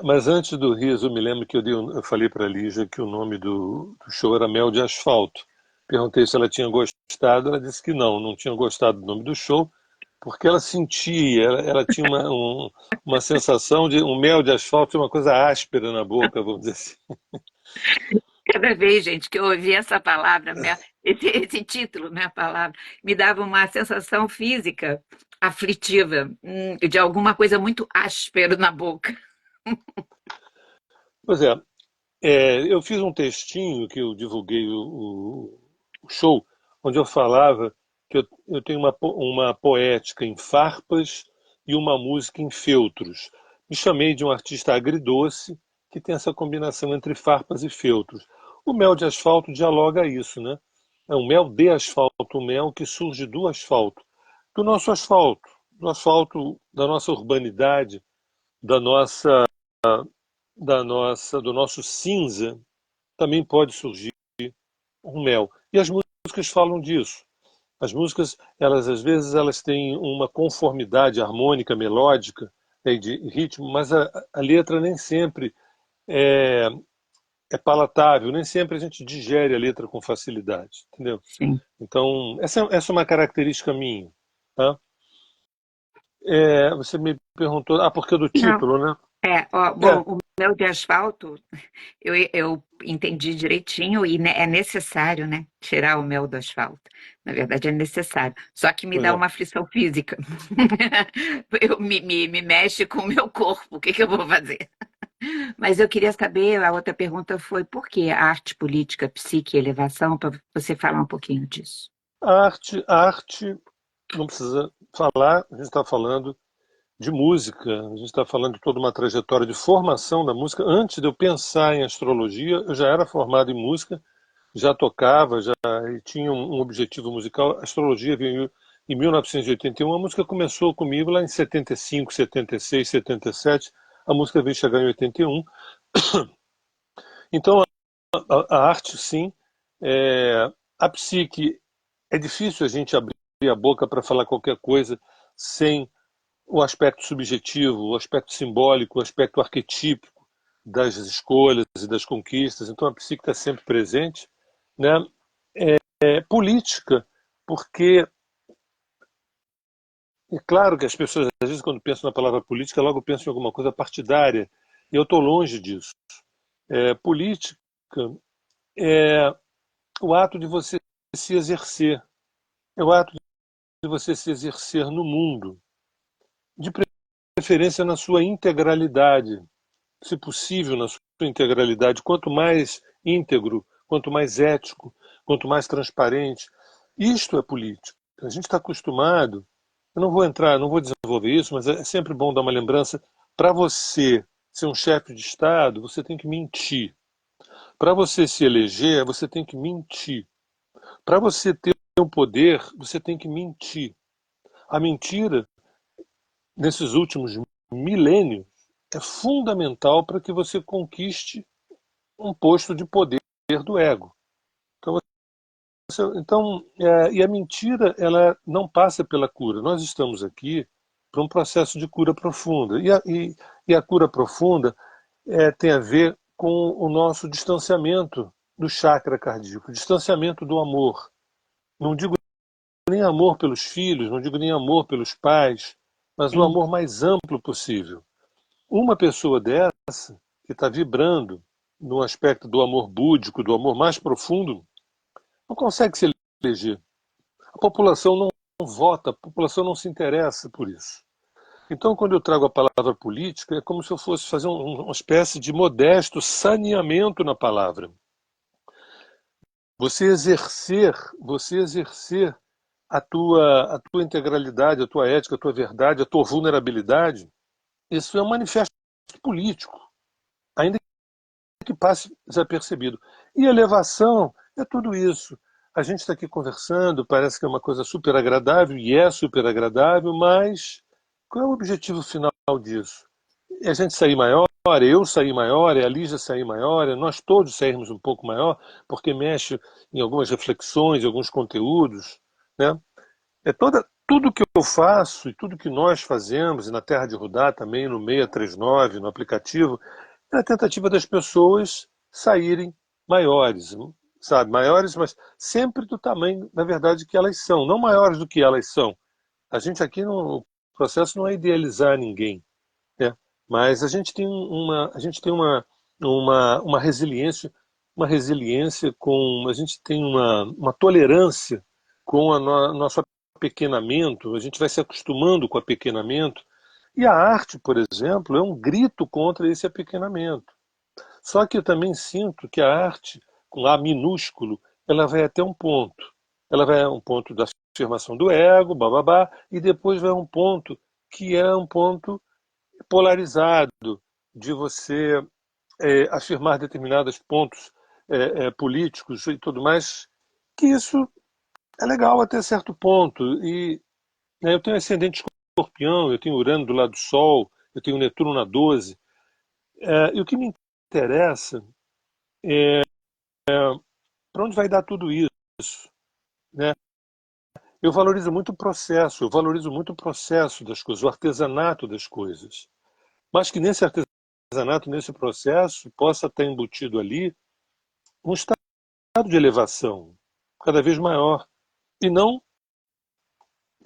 mas antes do riso, eu me lembro que eu falei para a Lígia que o nome do show era Mel de Asfalto. Perguntei se ela tinha gostado, ela disse que não tinha gostado do nome do show, porque ela sentia, ela tinha uma sensação de um mel de asfalto, uma coisa áspera na boca, vamos dizer assim. Cada vez, gente, que eu ouvi essa palavra, esse título, minha palavra, me dava uma sensação física aflitiva, de alguma coisa muito áspero na boca. Pois é, eu fiz um textinho que eu divulguei o show, onde eu falava que eu tenho uma poética em farpas e uma música em feltros. Me chamei de um artista agridoce que tem essa combinação entre farpas e feltros. O mel de asfalto dialoga isso, né? É um mel de asfalto, um mel que surge do nosso asfalto, do asfalto da nossa urbanidade, da nossa, do nosso cinza, também pode surgir um mel. E as músicas falam disso. As músicas, elas às vezes elas têm uma conformidade harmônica, melódica, né, de ritmo, mas a letra nem sempre é, é palatável, nem sempre a gente digere a letra com facilidade, entendeu? Sim. Então, essa é uma característica minha. Tá? Você me perguntou, por que do Não, título, né? É, Bom, o meu de asfalto, eu entendi direitinho e é necessário, né? Tirar o mel do asfalto. Na verdade, é necessário. Só que me pois dá é. uma aflição física. Me mexe com o meu corpo. O que que eu vou fazer? Mas eu queria saber, a outra pergunta foi por que arte, política, psique e elevação, para você falar um pouquinho disso. A arte não precisa falar, a gente está falando de música, a gente está falando de toda uma trajetória de formação da música. Antes de eu pensar em astrologia, eu já era formado em música, já tocava, já e tinha um objetivo musical. A astrologia veio em 1981, a música começou comigo lá em 75, 76, 77, a música veio chegar em 81. Então, a arte, sim, é, a psique, é difícil a gente abrir a boca para falar qualquer coisa sem o aspecto subjetivo, o aspecto simbólico, o aspecto arquetípico das escolhas e das conquistas. Então a psique está sempre presente, né? É política, porque é claro que as pessoas às vezes quando pensam na palavra política logo pensam em alguma coisa partidária. E eu estou longe disso. Política é o ato de você se exercer, é o ato de você se exercer no mundo, de preferência na sua integralidade, se possível, na sua integralidade. Quanto mais íntegro, quanto mais ético, quanto mais transparente. Isto é política. A gente está acostumado. Eu não vou entrar, não vou desenvolver isso, mas é sempre bom dar uma lembrança. Para você ser um chefe de Estado, você tem que mentir. Para você se eleger, você tem que mentir. Para você ter um poder, você tem que mentir. A mentira, nesses últimos milênios, é fundamental para que você conquiste um posto de poder do ego. Então, e a mentira ela não passa pela cura. Nós estamos aqui para um processo de cura profunda. E a cura profunda tem a ver com o nosso distanciamento do chakra cardíaco, distanciamento do amor. Não digo nem amor pelos filhos, não digo nem amor pelos pais, mas o Sim. amor mais amplo possível. Uma pessoa dessa, que está vibrando no aspecto do amor búdico, do amor mais profundo, não consegue se eleger. A população não vota, a população não se interessa por isso. Então, quando eu trago a palavra política, é como se eu fosse fazer uma espécie de modesto saneamento na palavra. Você exercer a tua integralidade, a tua ética, a tua verdade, a tua vulnerabilidade, isso é um manifesto político, ainda que passe desapercebido. E elevação é tudo isso. A gente está aqui conversando, parece que é uma coisa super agradável, e é super agradável, mas qual é o objetivo final disso? É a gente sair maior, é eu sair maior, é a Lígia sair maior, é nós todos sairmos um pouco maior, porque mexe em algumas reflexões, em alguns conteúdos, né? Tudo que eu faço e tudo que nós fazemos, e na Terra de Rudá também, no 639, no aplicativo, é a tentativa das pessoas saírem maiores, sabe? Maiores, mas sempre do tamanho, na verdade, que elas são, não maiores do que elas são. A gente aqui no processo não é idealizar ninguém, né? Mas a gente tem uma resiliência com, a gente tem uma tolerância com nosso apequenamento, a gente vai se acostumando com o apequenamento, e a arte, por exemplo, é um grito contra esse apequenamento. Só que eu também sinto que a arte, com A minúsculo, ela vai até um ponto. Ela vai a um ponto da afirmação do ego, bababá, e depois vai a um ponto que é um ponto polarizado, de você afirmar determinados pontos políticos e tudo mais, que isso é legal até certo ponto. E né, eu tenho ascendente escorpião, eu tenho Urano do lado do Sol, eu tenho Netuno na 12. E o que me interessa para onde vai dar tudo isso, né? Eu valorizo muito o processo, eu valorizo muito o processo das coisas, o artesanato das coisas. Mas que nesse artesanato, nesse processo, possa estar embutido ali um estado de elevação cada vez maior. E não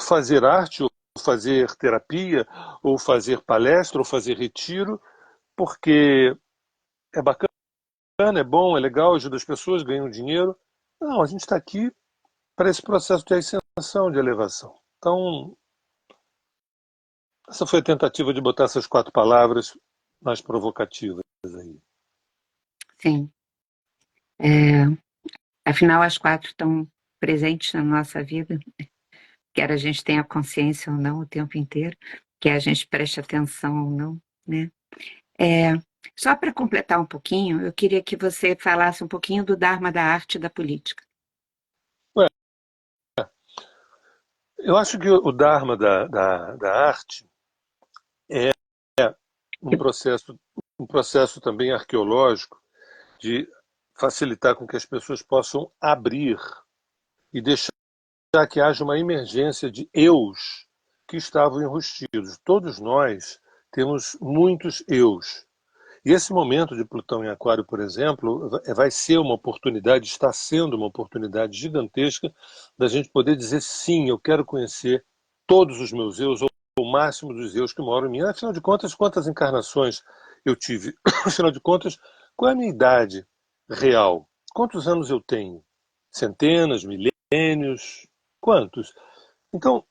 fazer arte, ou fazer terapia, ou fazer palestra, ou fazer retiro, porque é bacana, é bom, é legal, ajuda as pessoas, ganham dinheiro. Não, a gente está aqui para esse processo de ascensão, de elevação. Então, essa foi a tentativa de botar essas 4 palavras mais provocativas aí. Sim. É, afinal, as 4 estão presentes na nossa vida, quer a gente tenha consciência ou não o tempo inteiro, quer a gente preste atenção ou não, né? É, só para completar um pouquinho, eu queria que você falasse um pouquinho do Dharma da arte e da política. Ué, eu acho que o Dharma da arte é um processo também arqueológico de facilitar com que as pessoas possam abrir e deixar que haja uma emergência de eus que estavam enrustidos. Todos nós temos muitos eus. E esse momento de Plutão em Aquário, por exemplo, vai ser uma oportunidade, está sendo uma oportunidade gigantesca da gente poder dizer sim, eu quero conhecer todos os meus eus, ou o máximo dos eus que moram em mim. Afinal de contas, quantas encarnações eu tive? Afinal de contas, qual é a minha idade real? Quantos anos eu tenho? Centenas, milênios? Quantos? Então,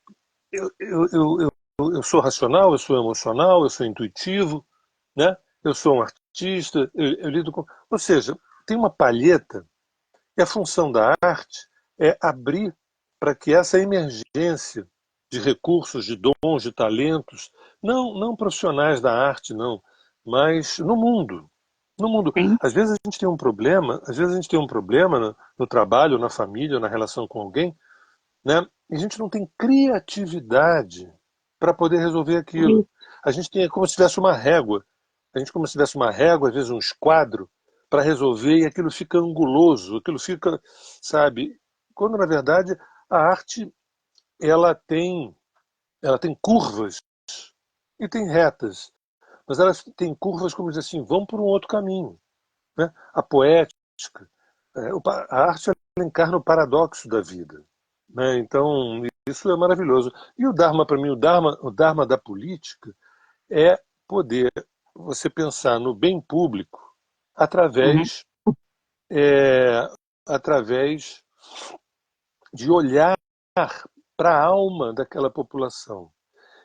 eu sou racional, eu sou emocional, eu sou intuitivo, né? Eu sou um artista, eu lido com. Ou seja, tem uma palheta, e a função da arte é abrir para que essa emergência de recursos, de dons, de talentos, não profissionais da arte, não, mas no mundo. No mundo. Sim, Às vezes a gente tem um problema, às vezes a gente tem um problema no trabalho, na família, na relação com alguém, né? E a gente não tem criatividade para poder resolver aquilo. A gente tem como se tivesse uma régua. A gente como se tivesse uma régua, às vezes um esquadro, para resolver e aquilo fica anguloso, aquilo fica, sabe? Quando na verdade a arte ela tem curvas e tem retas, mas elas têm curvas como dizer assim, vão por um outro caminho, né? A poética, a arte ela encarna o paradoxo da vida, né? Então isso é maravilhoso. E o Dharma para mim, o Dharma da política é poder você pensar no bem público uhum, através é, através de olhar para a alma daquela população.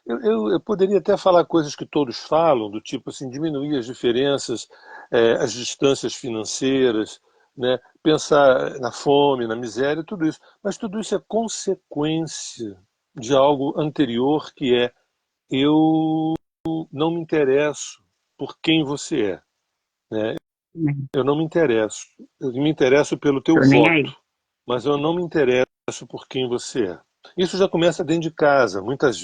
Eu poderia até falar coisas que todos falam, do tipo assim, diminuir as diferenças, as distâncias financeiras, né? Pensar na fome, na miséria, tudo isso. Mas tudo isso é consequência de algo anterior que é eu não me interesso por quem você é. Né? uhum. Eu não me interesso. Eu me interesso pelo teu Tô nem aí. voto, mas eu não me interesso por quem você é. Isso já começa dentro de casa, muitas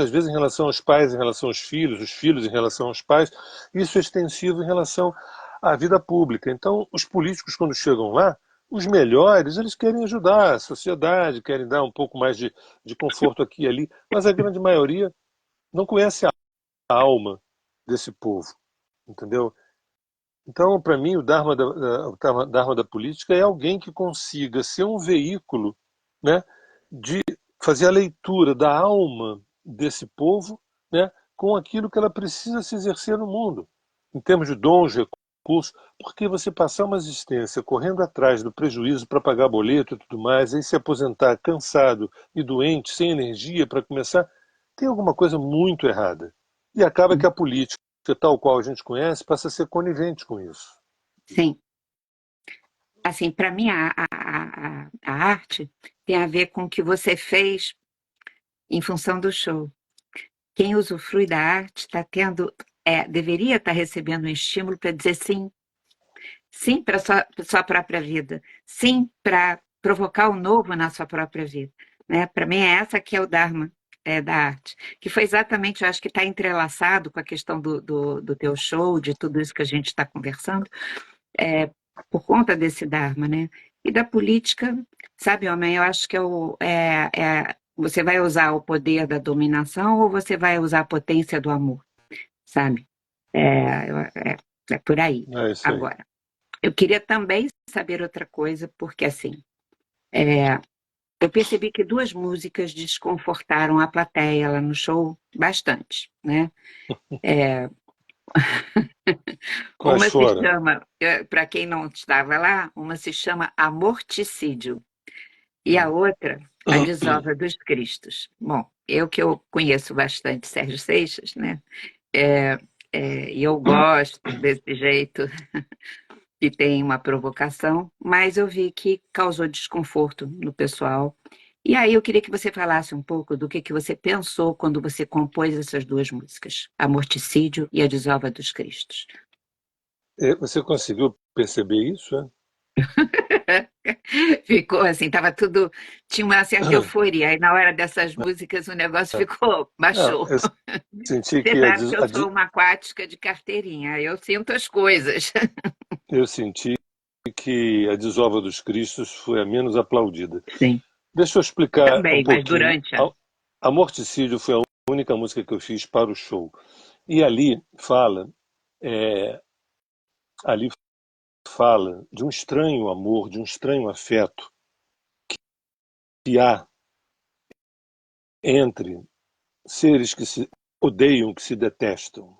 vezes em relação aos pais, em relação aos filhos, os filhos em relação aos pais. Isso é extensivo em relação à vida pública. Então, os políticos, quando chegam lá, os melhores, eles querem ajudar a sociedade, querem dar um pouco mais de conforto aqui e ali, mas a grande maioria não conhece a alma desse povo, entendeu? Então, para mim, o Dharma da política é alguém que consiga ser um veículo, né, de fazer a leitura da alma desse povo, né, com aquilo que ela precisa se exercer no mundo, em termos de dons, recursos, porque você passar uma existência correndo atrás do prejuízo para pagar boleto e tudo mais, aí se aposentar cansado e doente, sem energia para começar, tem alguma coisa muito errada. E acaba que a política, tal qual a gente conhece, passa a ser conivente com isso. Sim. Assim, para mim, a arte tem a ver com o que você fez em função do show. Quem usufrui da arte está tendo, deveria estar recebendo um estímulo para dizer sim, sim para sua própria vida, sim para provocar o novo na sua própria vida. Né? Para mim, é essa que é o Dharma da arte, que foi exatamente, eu acho que está entrelaçado com a questão do teu show, de tudo isso que a gente está conversando, por conta desse Dharma, né? E da política, sabe, homem, eu acho que você vai usar o poder da dominação ou você vai usar a potência do amor, sabe? É por aí. É isso aí. Agora, eu queria também saber outra coisa, porque assim, é, eu percebi que 2 músicas desconfortaram a plateia lá no show bastante, né? Quais Uma se foram? chama, para quem não estava lá, uma se chama Amorticídio e a outra, A Desova dos Cristos. Bom, eu que eu conheço bastante Sérgio Seixas, né? É, e eu gosto desse jeito que tem uma provocação, mas eu vi que causou desconforto no pessoal. E aí eu queria que você falasse um pouco do que você pensou quando você compôs essas duas músicas, Amorticídio e A Desova dos Cristos. Você conseguiu perceber isso? É? Ficou assim, tava tudo, tinha uma certa euforia. Aí na hora dessas músicas o negócio ficou, Não, baixou. eu senti Você que sabe que eu sou uma aquática de carteirinha, eu sinto as coisas. eu senti que a Desova dos Cristos foi a menos aplaudida. Sim, Deixa eu explicar um também, mas pouquinho. durante a. A Morticídio foi a única música que eu fiz para o show. E é, ali fala de um estranho amor, de um estranho afeto que há entre seres que se odeiam, que se detestam.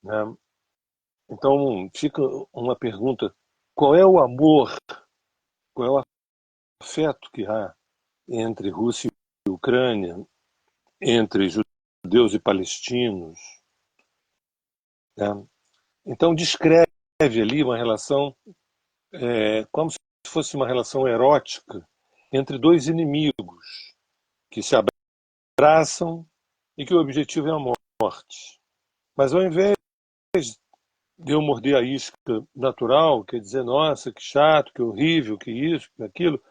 Né? Então fica uma pergunta: qual é o amor, qual é o afeto que há entre Rússia e Ucrânia, entre judeus e palestinos? Né? Então descreve ali uma relação como se fosse uma relação erótica entre dois inimigos que se abraçam e que o objetivo é a morte. Mas ao invés de eu morder a isca natural, quer dizer, nossa, que chato, que horrível, que isso, que aquilo,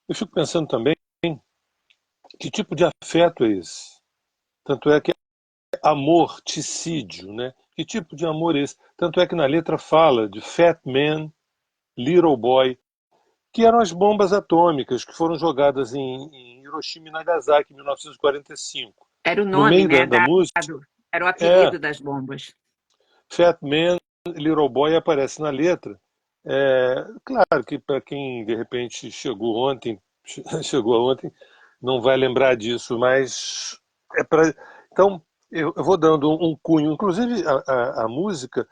eu fico pensando também que tipo de afeto é esse? Tanto é que é amorticídio, né? Que tipo de amor é esse? Tanto é que na letra fala de Fat Man, Little Boy, que eram as bombas atômicas que foram jogadas em Hiroshima e Nagasaki em 1945. Era o No nome, meio né, da música, dado, era o é apelido das bombas. Fat Man, Little Boy aparece na letra. Claro que para quem de repente chegou ontem, chegou ontem, não vai lembrar disso, mas é para. Então, eu vou dando um cunho. Inclusive, a música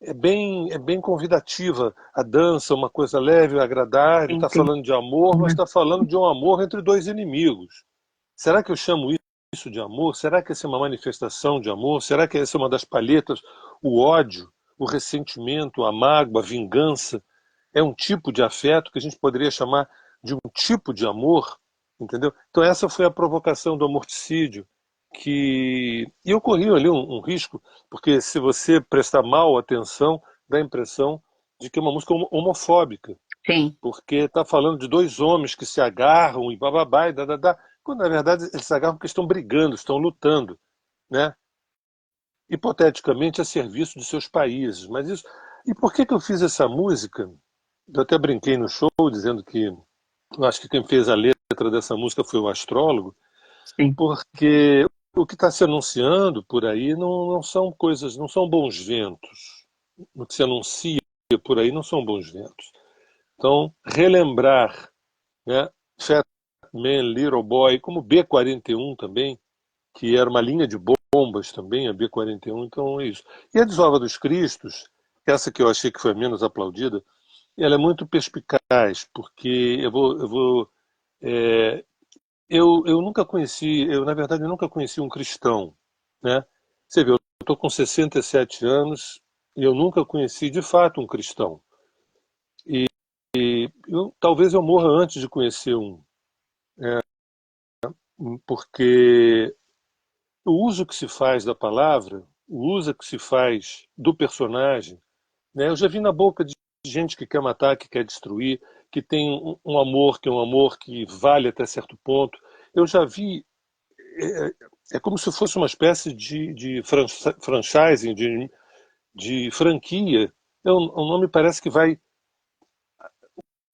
é bem convidativa. A dança, uma coisa leve, agradável, Sim, está tem falando de amor, mas uma. está falando de um amor entre dois inimigos. Será que eu chamo isso de amor? Será que essa é uma manifestação de amor? Será que essa é uma das palhetas? O ódio, o ressentimento, a mágoa, a vingança é um tipo de afeto que a gente poderia chamar de um tipo de amor, entendeu? Então essa foi a provocação do amorticídio, e eu corri ali um risco, porque se você prestar mal atenção, dá a impressão de que é uma música homofóbica, Sim, porque está falando de dois homens que se agarram e bababá e dadadá, quando na verdade eles se agarram porque estão brigando, estão lutando, né? Hipoteticamente a serviço de seus países. Mas isso. E por que eu fiz essa música? Eu até brinquei no show dizendo que eu acho que quem fez a letra dessa música foi o astrólogo, sim. porque o que está se anunciando por aí não são coisas, não são bons ventos. O que se anuncia por aí não são bons ventos. Então, relembrar, né, Fat Man, Little Boy, como B-41 também, que era uma linha de bombas também, a B-41, então é isso. E a Desova dos Cristos, essa que eu achei que foi a menos aplaudida, ela é muito perspicaz, porque é, eu nunca conheci, eu na verdade eu nunca conheci um cristão, né? Você vê, eu estou com 67 anos e eu nunca conheci de fato um cristão. Talvez eu morra antes de conhecer um, porque o uso que se faz da palavra, o uso que se faz do personagem, né? Eu já vi na boca de gente que quer matar, que quer destruir, que tem um amor que é um amor que vale até certo ponto. Eu já vi, é, é como se fosse uma espécie de franchising, de franquia. O nome parece que vai.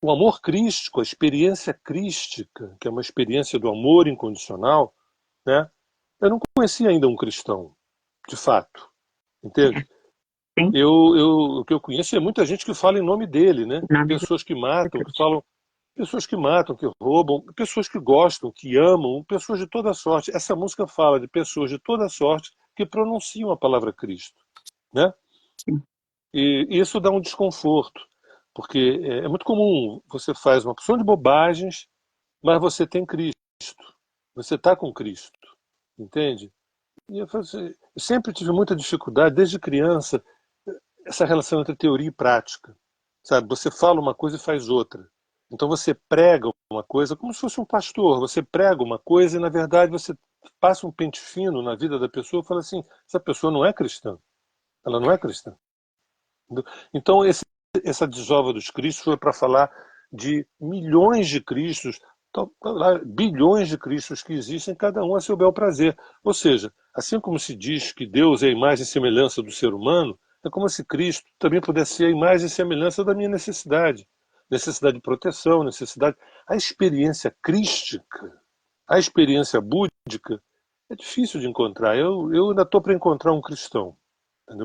O amor crístico, a experiência crística, que é uma experiência do amor incondicional, né? Eu não conhecia ainda um cristão, de fato, É, entende? sim, O que eu conheço é muita gente que fala em nome dele, né? o nome Pessoas que de matam, que Cristo. falam, pessoas que matam, que roubam, pessoas que gostam, que amam, pessoas de toda sorte. Essa música fala de pessoas de toda sorte que pronunciam a palavra Cristo, né? sim. E isso dá um desconforto, porque é muito comum, você faz uma porção de bobagens, mas você tem Cristo, você está com Cristo, entende? E eu, falei assim, eu sempre tive muita dificuldade, desde criança, essa relação entre teoria e prática. Sabe? Você fala uma coisa e faz outra. Então você prega uma coisa como se fosse um pastor. Você prega uma coisa e, na verdade, você passa um pente fino na vida da pessoa e fala assim, essa pessoa não é cristã. Ela não é cristã. Então, essa desova dos Cristos foi para falar de milhões de Cristos, bilhões de Cristos que existem, cada um a seu bel prazer. Ou seja, assim como se diz que Deus é a imagem e semelhança do ser humano, é como se Cristo também pudesse ser a imagem e semelhança da minha necessidade. Necessidade de proteção, necessidade. A experiência crística, a experiência búdica, é difícil de encontrar. Eu ainda estou para encontrar um cristão,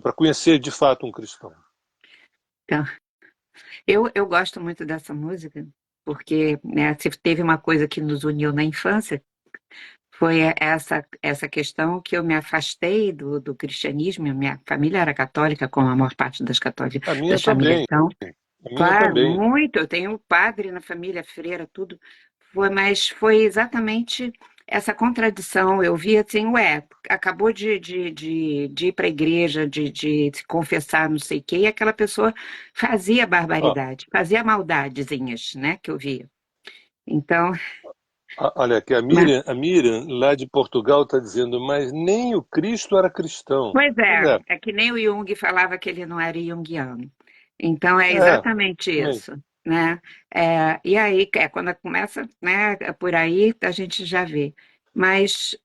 para conhecer de fato um cristão. Então, eu gosto muito dessa música, porque, né, se teve uma coisa que nos uniu na infância, foi essa questão que eu me afastei do cristianismo. Minha família era católica, como a maior parte A minha das famílias também, são. a minha Claro, também. muito. Eu tenho um padre na família, freira, tudo. Mas foi exatamente essa contradição. Eu vi assim, ué, acabou de ir para a igreja, de se confessar, não sei o quê, e aquela pessoa fazia Ó, barbaridade, fazia maldadezinhas, né, que eu via. Então, olha aqui, mas, A Miriam, lá de Portugal, está dizendo, mas nem o Cristo era cristão. pois Pois é que nem o Jung falava que ele não era junguiano. Então, é é, exatamente também. isso, né? E aí, quando começa, né, por aí, a gente já vê. Mas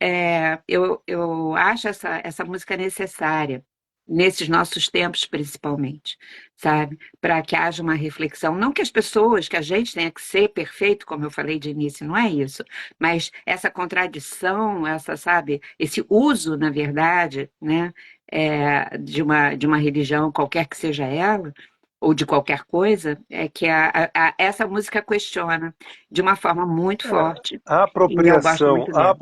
eu acho essa música necessária, nesses nossos tempos, principalmente, sabe? Para que haja uma reflexão. Não que as pessoas, que a gente tenha que ser perfeito, como eu falei de início, não é isso. Mas essa contradição, sabe, esse uso, na verdade, né, de uma religião, qualquer que seja ela, ou de qualquer coisa, é que essa música questiona de uma forma muito É, forte, a e eu gosto apropriação, muito dela.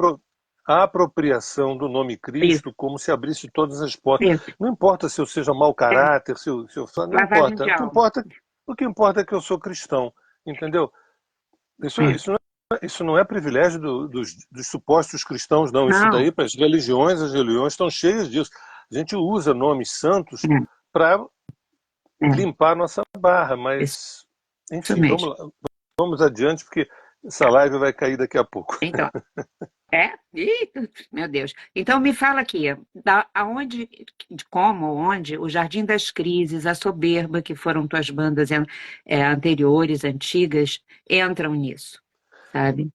a apropriação do nome Isso, Cristo como se abrisse todas as portas. isso. Não importa se eu seja mau É, caráter, não lavagem importa. de alma. O que importa é que eu sou cristão, entendeu? É. Isso não é privilégio dos supostos cristãos, não. Isso Não, daí, para as religiões estão cheias disso. A gente usa nomes santos é, para é, limpar a nossa barra, isso mas, enfim, mesmo. vamos lá, vamos adiante, porque essa live vai cair daqui a pouco. Então, ih, meu Deus. Então me fala aqui, aonde, como, onde, o Jardim das Crises, a Soberba, que foram tuas bandas anteriores, antigas, entram nisso, sabe?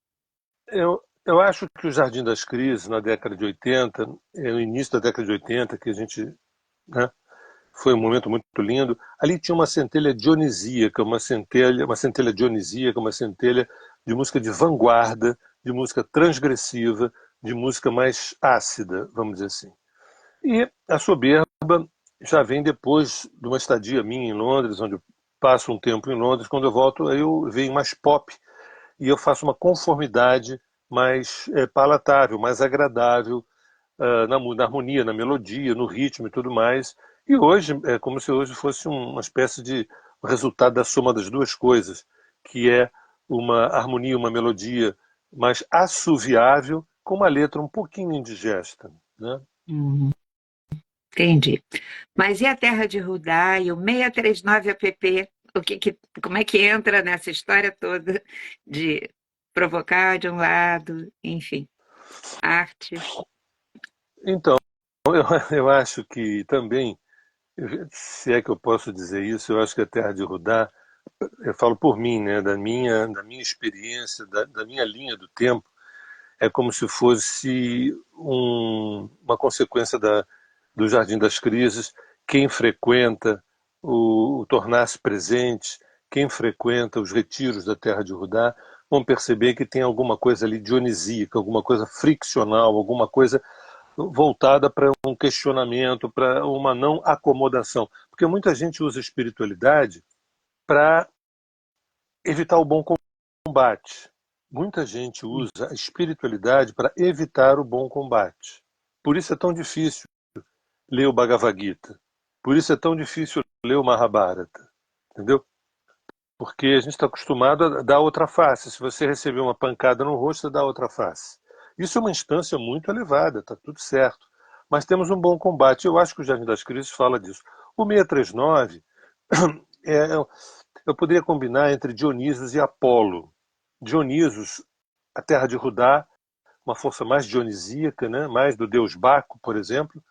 Eu acho que o Jardim das Crises, na década de 80, no início da década de 80, que a gente, né, foi um momento muito lindo. Ali tinha uma centelha dionisíaca, uma centelha dionisíaca, uma centelha de música de vanguarda, de música transgressiva, de música mais ácida, vamos dizer assim. E a Soberba já vem depois de uma estadia minha em Londres, onde eu passo um tempo em Londres. Quando eu volto, aí eu venho mais pop e eu faço uma conformidade mais palatável, mais agradável na harmonia, na melodia, no ritmo e tudo mais. E hoje é como se hoje fosse uma espécie de resultado da soma das duas coisas, que é uma harmonia, uma melodia mais assoviável, com uma letra um pouquinho indigesta, né? Uhum, entendi. Mas e a Terra de Rudá e o 639 app? Como é que entra nessa história toda de provocar de um lado, enfim, arte? Então, eu acho que também, se é que eu posso dizer isso, eu acho que a Terra de Rudá, eu falo por mim, né, da minha experiência, da minha linha do tempo, é como se fosse uma consequência do Jardim das Crises. Quem frequenta o Tornar-se Presente, quem frequenta os retiros da Terra de Rudá, vão perceber que tem alguma coisa ali dionisíaca, alguma coisa friccional, alguma coisa voltada para um questionamento, para uma não acomodação. Porque muita gente usa a espiritualidade para evitar o bom combate. Muita gente usa a espiritualidade para evitar o bom combate. Por isso é tão difícil. ler o Bhagavad Gita. Por isso é tão difícil ler o Mahabharata, entendeu? Porque a gente está acostumado a dar outra face. Se você receber uma pancada no rosto, você dá outra face. Isso é uma instância muito elevada, está tudo certo. Mas temos um bom combate. Eu acho que o Jardim das Crises fala disso. O 639, é, eu poderia combinar entre Dionisos e Apolo. Dionisos, a terra de Rudá, uma força mais dionisíaca, né? Mais do deus Baco, por exemplo.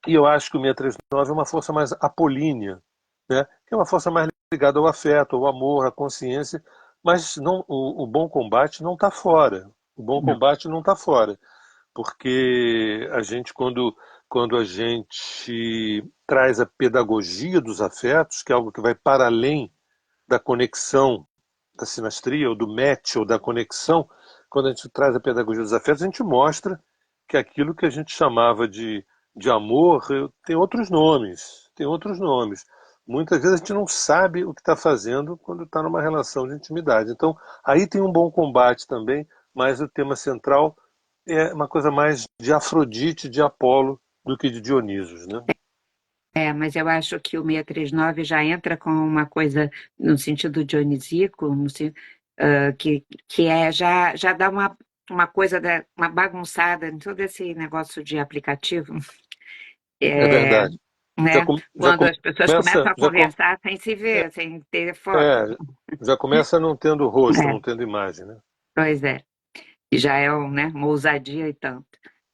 E eu acho que o 639 é uma força mais apolínea, né? Que é uma força mais ligada ao afeto, ao amor, à consciência, mas não, o bom combate não está fora. O bom Não. combate não está fora, porque a gente, quando a gente traz a pedagogia dos afetos, que é algo que vai para além da conexão, da sinastria, ou do match, ou da conexão, quando a gente traz a pedagogia dos afetos, a gente mostra que aquilo que a gente chamava de amor tem outros nomes, tem outros nomes. Muitas vezes a gente não sabe o que está fazendo quando está numa relação de intimidade. Então, aí tem um bom combate também, mas o tema central é uma coisa mais de Afrodite, de Apolo, do que de Dionisos, né? Mas eu acho que o 639 já entra com uma coisa no sentido dionisíaco, que já dá uma coisa, uma bagunçada em todo esse negócio de aplicativo, É é, verdade. Já, né? já Quando as pessoas começam começa, a conversar sem se ver, sem ter foto. é, já começa não tendo rosto, É, não tendo imagem, né? pois é, e já é né, uma ousadia e tanto.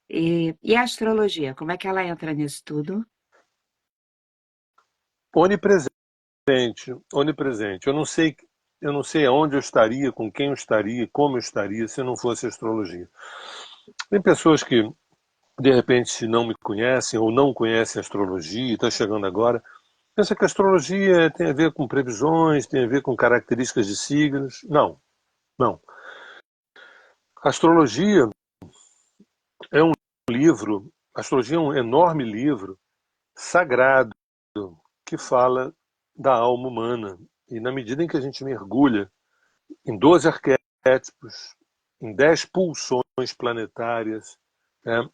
E a astrologia, como é que ela entra nisso tudo? Onipresente, onipresente. Eu não sei aonde eu estaria, com quem eu estaria, como eu estaria se não fosse astrologia. Tem pessoas que de repente não me conhecem ou não conhecem astrologia e está chegando agora. Pensa que a astrologia tem a ver com previsões, tem a ver com características de signos. Não, não. A astrologia é um livro, a astrologia é um enorme livro sagrado que fala da alma humana. E na medida em que a gente mergulha em 12 arquétipos, em 10 pulsões planetárias, né,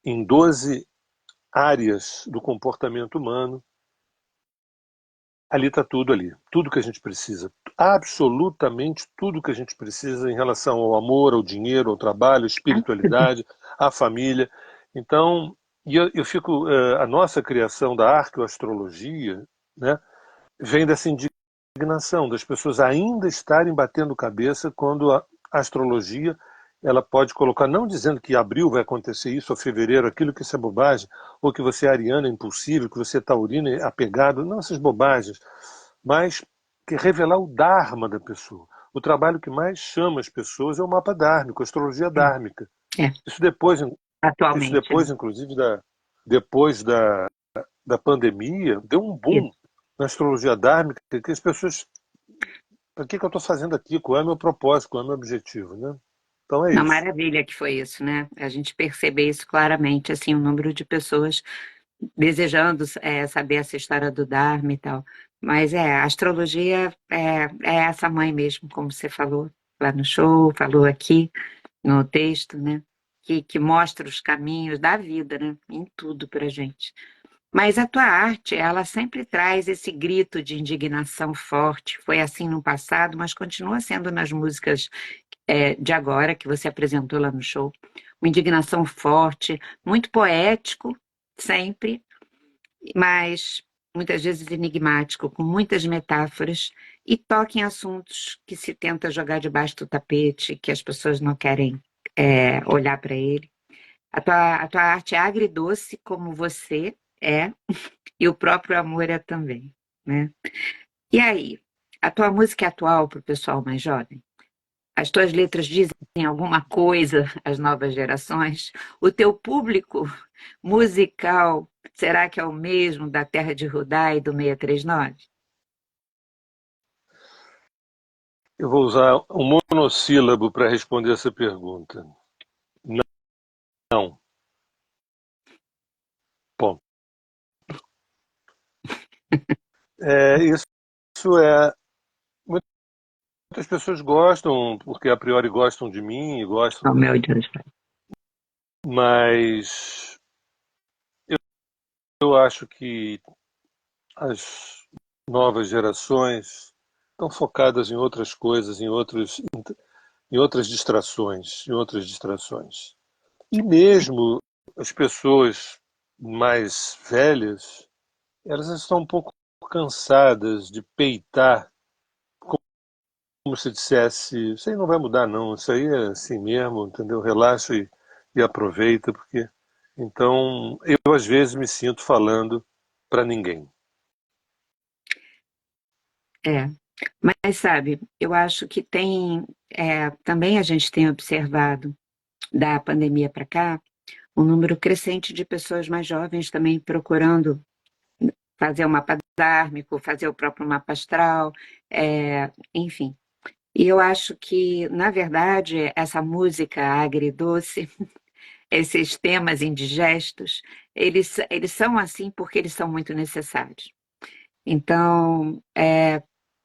em 12 áreas do comportamento humano, ali está tudo ali. Tudo que a gente precisa. Absolutamente tudo que a gente precisa em relação ao amor, ao dinheiro, ao trabalho, à espiritualidade, à família. Então, eu fico. A nossa criação da arqueoastrologia, né, vem dessa indignação das pessoas ainda estarem batendo cabeça quando a astrologia ela pode colocar, não dizendo que em abril vai acontecer isso, ou fevereiro, aquilo que isso é bobagem, ou que você é ariano, é impulsivo, que você é taurino, é apegado, não essas bobagens, mas que revelar o dharma da pessoa. O trabalho que mais chama as pessoas é o mapa dármico, a astrologia dármica. É, é, Isso depois, isso atualmente, né? depois inclusive, depois da pandemia, deu um boom Isso. na astrologia dármica, que as pessoas, para que eu estou fazendo aqui? Qual é o meu propósito? Qual é o meu objetivo? Né? Então é Uma isso. maravilha que foi isso, né? A gente perceber isso claramente, assim, o número de pessoas desejando saber essa história do Dharma e tal. Mas a astrologia é essa mãe mesmo, como você falou lá no show, falou aqui no texto, né? Que mostra os caminhos da vida, né? Em tudo pra gente. Mas a tua arte, ela sempre traz esse grito de indignação forte. Foi assim no passado, mas continua sendo nas músicas de agora, que você apresentou lá no show. Uma indignação forte, muito poético, sempre, mas muitas vezes enigmático, com muitas metáforas, e toca em assuntos que se tenta jogar debaixo do tapete, que as pessoas não querem olhar para ele. A tua arte é agridoce, como você é, e o próprio amor é também, né? E aí, a tua música é atual para o pessoal mais jovem? As tuas letras dizem alguma coisa às novas gerações? O teu público musical, será que é o mesmo da Terra de Rudá e do 639? Eu vou usar um monossílabo para responder essa pergunta. Não. Bom, isso é. Muitas pessoas gostam, porque a priori gostam de mim, e gostam, Oh, meu Deus. mas eu acho que as novas gerações estão focadas em outras coisas, em outras distrações, em outras distrações. E mesmo as pessoas mais velhas, elas estão um pouco cansadas de peitar, como se dissesse, isso aí não vai mudar não, isso aí é assim mesmo, entendeu? Relaxa e aproveita, porque então eu às vezes me sinto falando para ninguém. É. Mas sabe, eu acho que também a gente tem observado da pandemia para cá um número crescente de pessoas mais jovens também procurando fazer o mapa dármico, fazer o próprio mapa astral, enfim. E eu acho que, na verdade, essa música agridoce, esses temas indigestos, eles são assim porque eles são muito necessários. Então,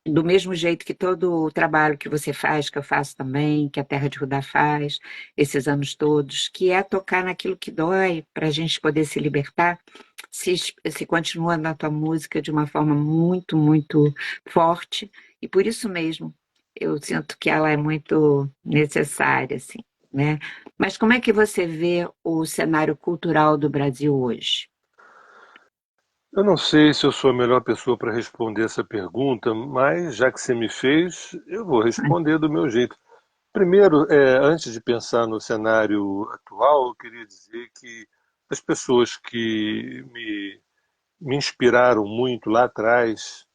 do mesmo jeito que todo o trabalho que você faz, que eu faço também, que a Terra de Rudá faz, esses anos todos, que é tocar naquilo que dói, para a gente poder se libertar, se continua na tua música de uma forma muito, muito forte, e por isso mesmo eu sinto que ela é muito necessária, assim, né? Mas como é que você vê o cenário cultural do Brasil hoje? Eu não sei se eu sou a melhor pessoa para responder essa pergunta, mas já que você me fez, eu vou responder do meu jeito. Primeiro, antes de pensar no cenário atual, eu queria dizer que as pessoas que me inspiraram muito lá atrás,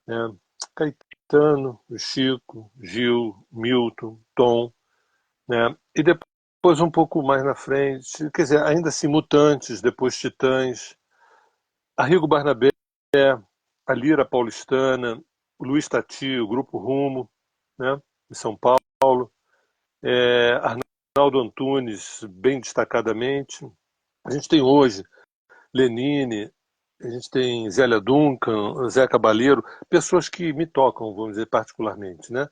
né, Caetano, Chico, Gil, Milton, Tom, né, e depois um pouco mais na frente, quer dizer, ainda assim Mutantes, depois Titãs, Arrigo Barnabé, a Lira Paulistana, o Luiz Tati, o Grupo Rumo, né, em São Paulo, Arnaldo Antunes, bem destacadamente. A gente tem hoje Lenine, a gente tem Zélia Duncan, Zé Cabaleiro, pessoas que me tocam, vamos dizer, particularmente, né?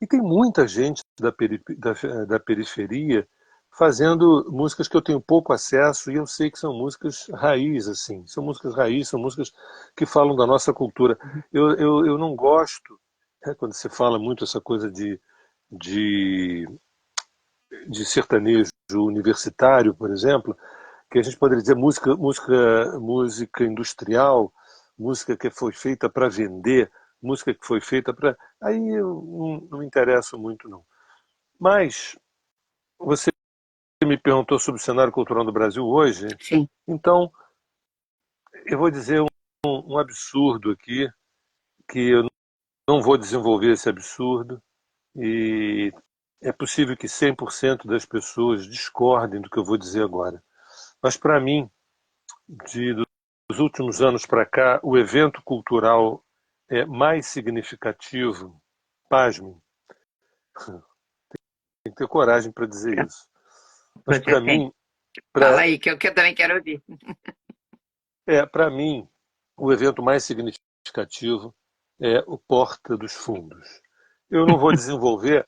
E tem muita gente da periferia fazendo músicas que eu tenho pouco acesso e eu sei que são músicas raiz, assim. São músicas raiz, são músicas que falam da nossa cultura. Eu não gosto, quando se fala muito essa coisa de, de sertanejo universitário, por exemplo, que a gente poderia dizer música industrial, música que foi feita para vender, música que foi feita para. Aí eu não me interesso muito, não. Mas você me perguntou sobre o cenário cultural do Brasil hoje, Sim, então eu vou dizer um absurdo aqui, que eu não vou desenvolver esse absurdo, e é possível que 100% das pessoas discordem do que eu vou dizer agora. Mas para mim, dos últimos anos para cá, o evento cultural mais significativo, pasme, tem que ter coragem para dizer isso. Mas você para tem. mim, Fala para aí, que eu também quero ouvir. para mim, o evento mais significativo é o Porta dos Fundos. Eu não vou desenvolver,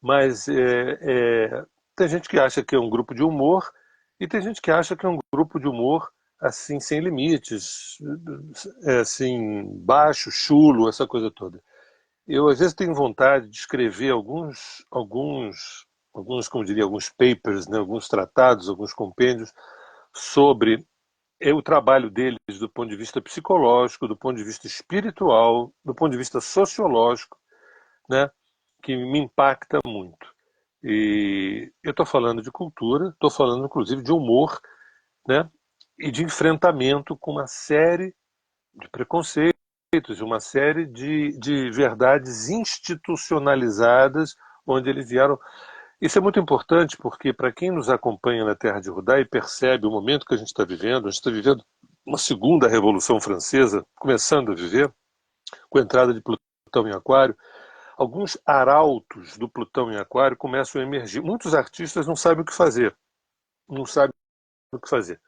mas tem gente que acha que é um grupo de humor e tem gente que acha que é um grupo de humor assim sem limites, assim baixo, chulo, essa coisa toda. Eu às vezes tenho vontade de escrever como diria, alguns papers, né, alguns tratados, alguns compêndios sobre o trabalho deles do ponto de vista psicológico, do ponto de vista espiritual, do ponto de vista sociológico, né, que me impacta muito. E eu estou falando de cultura, estou falando inclusive de humor, né, e de enfrentamento com uma série de preconceitos, uma série de verdades institucionalizadas, onde eles vieram. Isso é muito importante porque, para quem nos acompanha na Terra de Rudá e percebe o momento que a gente está vivendo, a gente está vivendo uma segunda Revolução Francesa, começando a viver, com a entrada de Plutão em Aquário, alguns arautos do Plutão em Aquário começam a emergir. Muitos artistas não sabem o que fazer, não sabem o que fazer.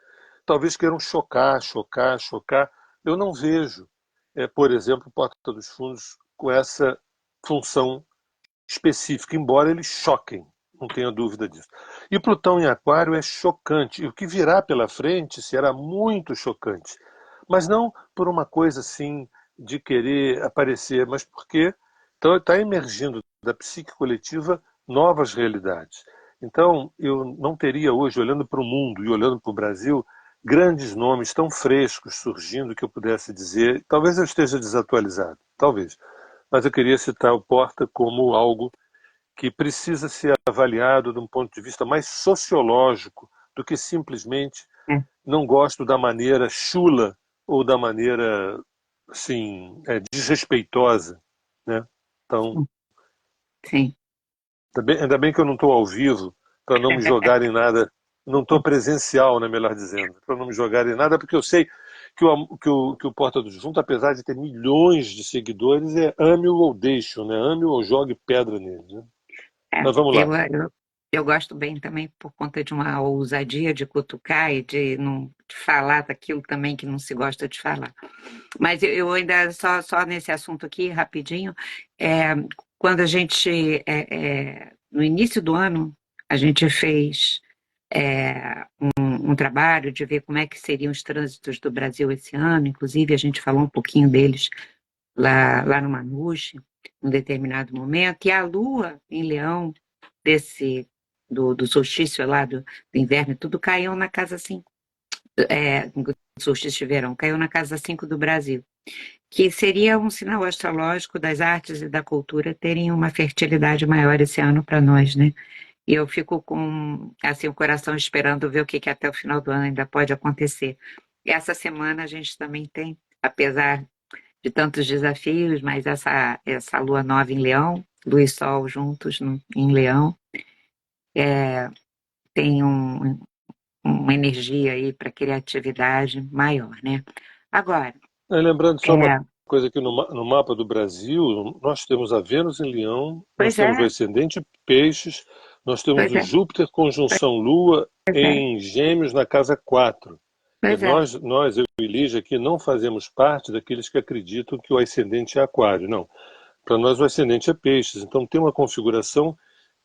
Talvez queiram chocar, chocar, chocar. Eu não vejo, por exemplo, Porta dos Fundos com essa função específica, embora eles choquem, não tenha dúvida disso. E Plutão em Aquário é chocante, e o que virá pela frente será muito chocante. mas não por uma coisa assim de querer aparecer, mas porque está emergindo da psique coletiva novas realidades. Então, eu não teria hoje, olhando para o mundo e olhando para o Brasil, grandes nomes tão frescos surgindo que eu pudesse dizer. Talvez eu esteja desatualizado, talvez. Mas eu queria citar o Porta como algo que precisa ser avaliado de um ponto de vista mais sociológico do que simplesmente É, não gosto da maneira chula ou da maneira assim desrespeitosa, né? Então, sim. ainda bem que eu não estou ao vivo para não me jogar em nada, não estou presencial, né, melhor dizendo, para não me jogar em nada, porque eu sei que o Porta dos Fundos, apesar de ter milhões de seguidores, é ame-o ou deixe-o, né? Ame-o ou jogue pedra nele, né? É, Mas vamos lá. eu gosto bem também por conta de uma ousadia de cutucar e de, não, de falar daquilo também que não se gosta de falar. Mas eu ainda, só nesse assunto aqui, rapidinho, é, quando a gente, no início do ano, a gente fez um trabalho de ver como é que seriam os trânsitos do Brasil esse ano, inclusive a gente falou um pouquinho deles lá no Manuje, num determinado momento, e a Lua em Leão, do solstício lá do inverno, tudo caiu na casa 5, do solstício de verão, caiu na casa 5 do Brasil, que seria um sinal astrológico das artes e da cultura terem uma fertilidade maior esse ano para nós, né? E eu fico com assim, o coração esperando ver o que até o final do ano ainda pode acontecer. Essa semana a gente também tem, apesar de tantos desafios, mas essa lua nova em Leão, Lua e Sol juntos em Leão, tem uma energia aí para criatividade maior, né? Agora, Lembrando só uma é, coisa aqui no mapa do Brasil, nós temos a Vênus em Leão, nós pois temos o é, ascendente Peixes, nós temos pois o é, Júpiter conjunção Lua pois é, em Gêmeos na casa 4. pois é. Nós, eu e Lígia, aqui não fazemos parte daqueles que acreditam que o ascendente é aquário. Não. Para nós o ascendente é peixes. Então tem uma configuração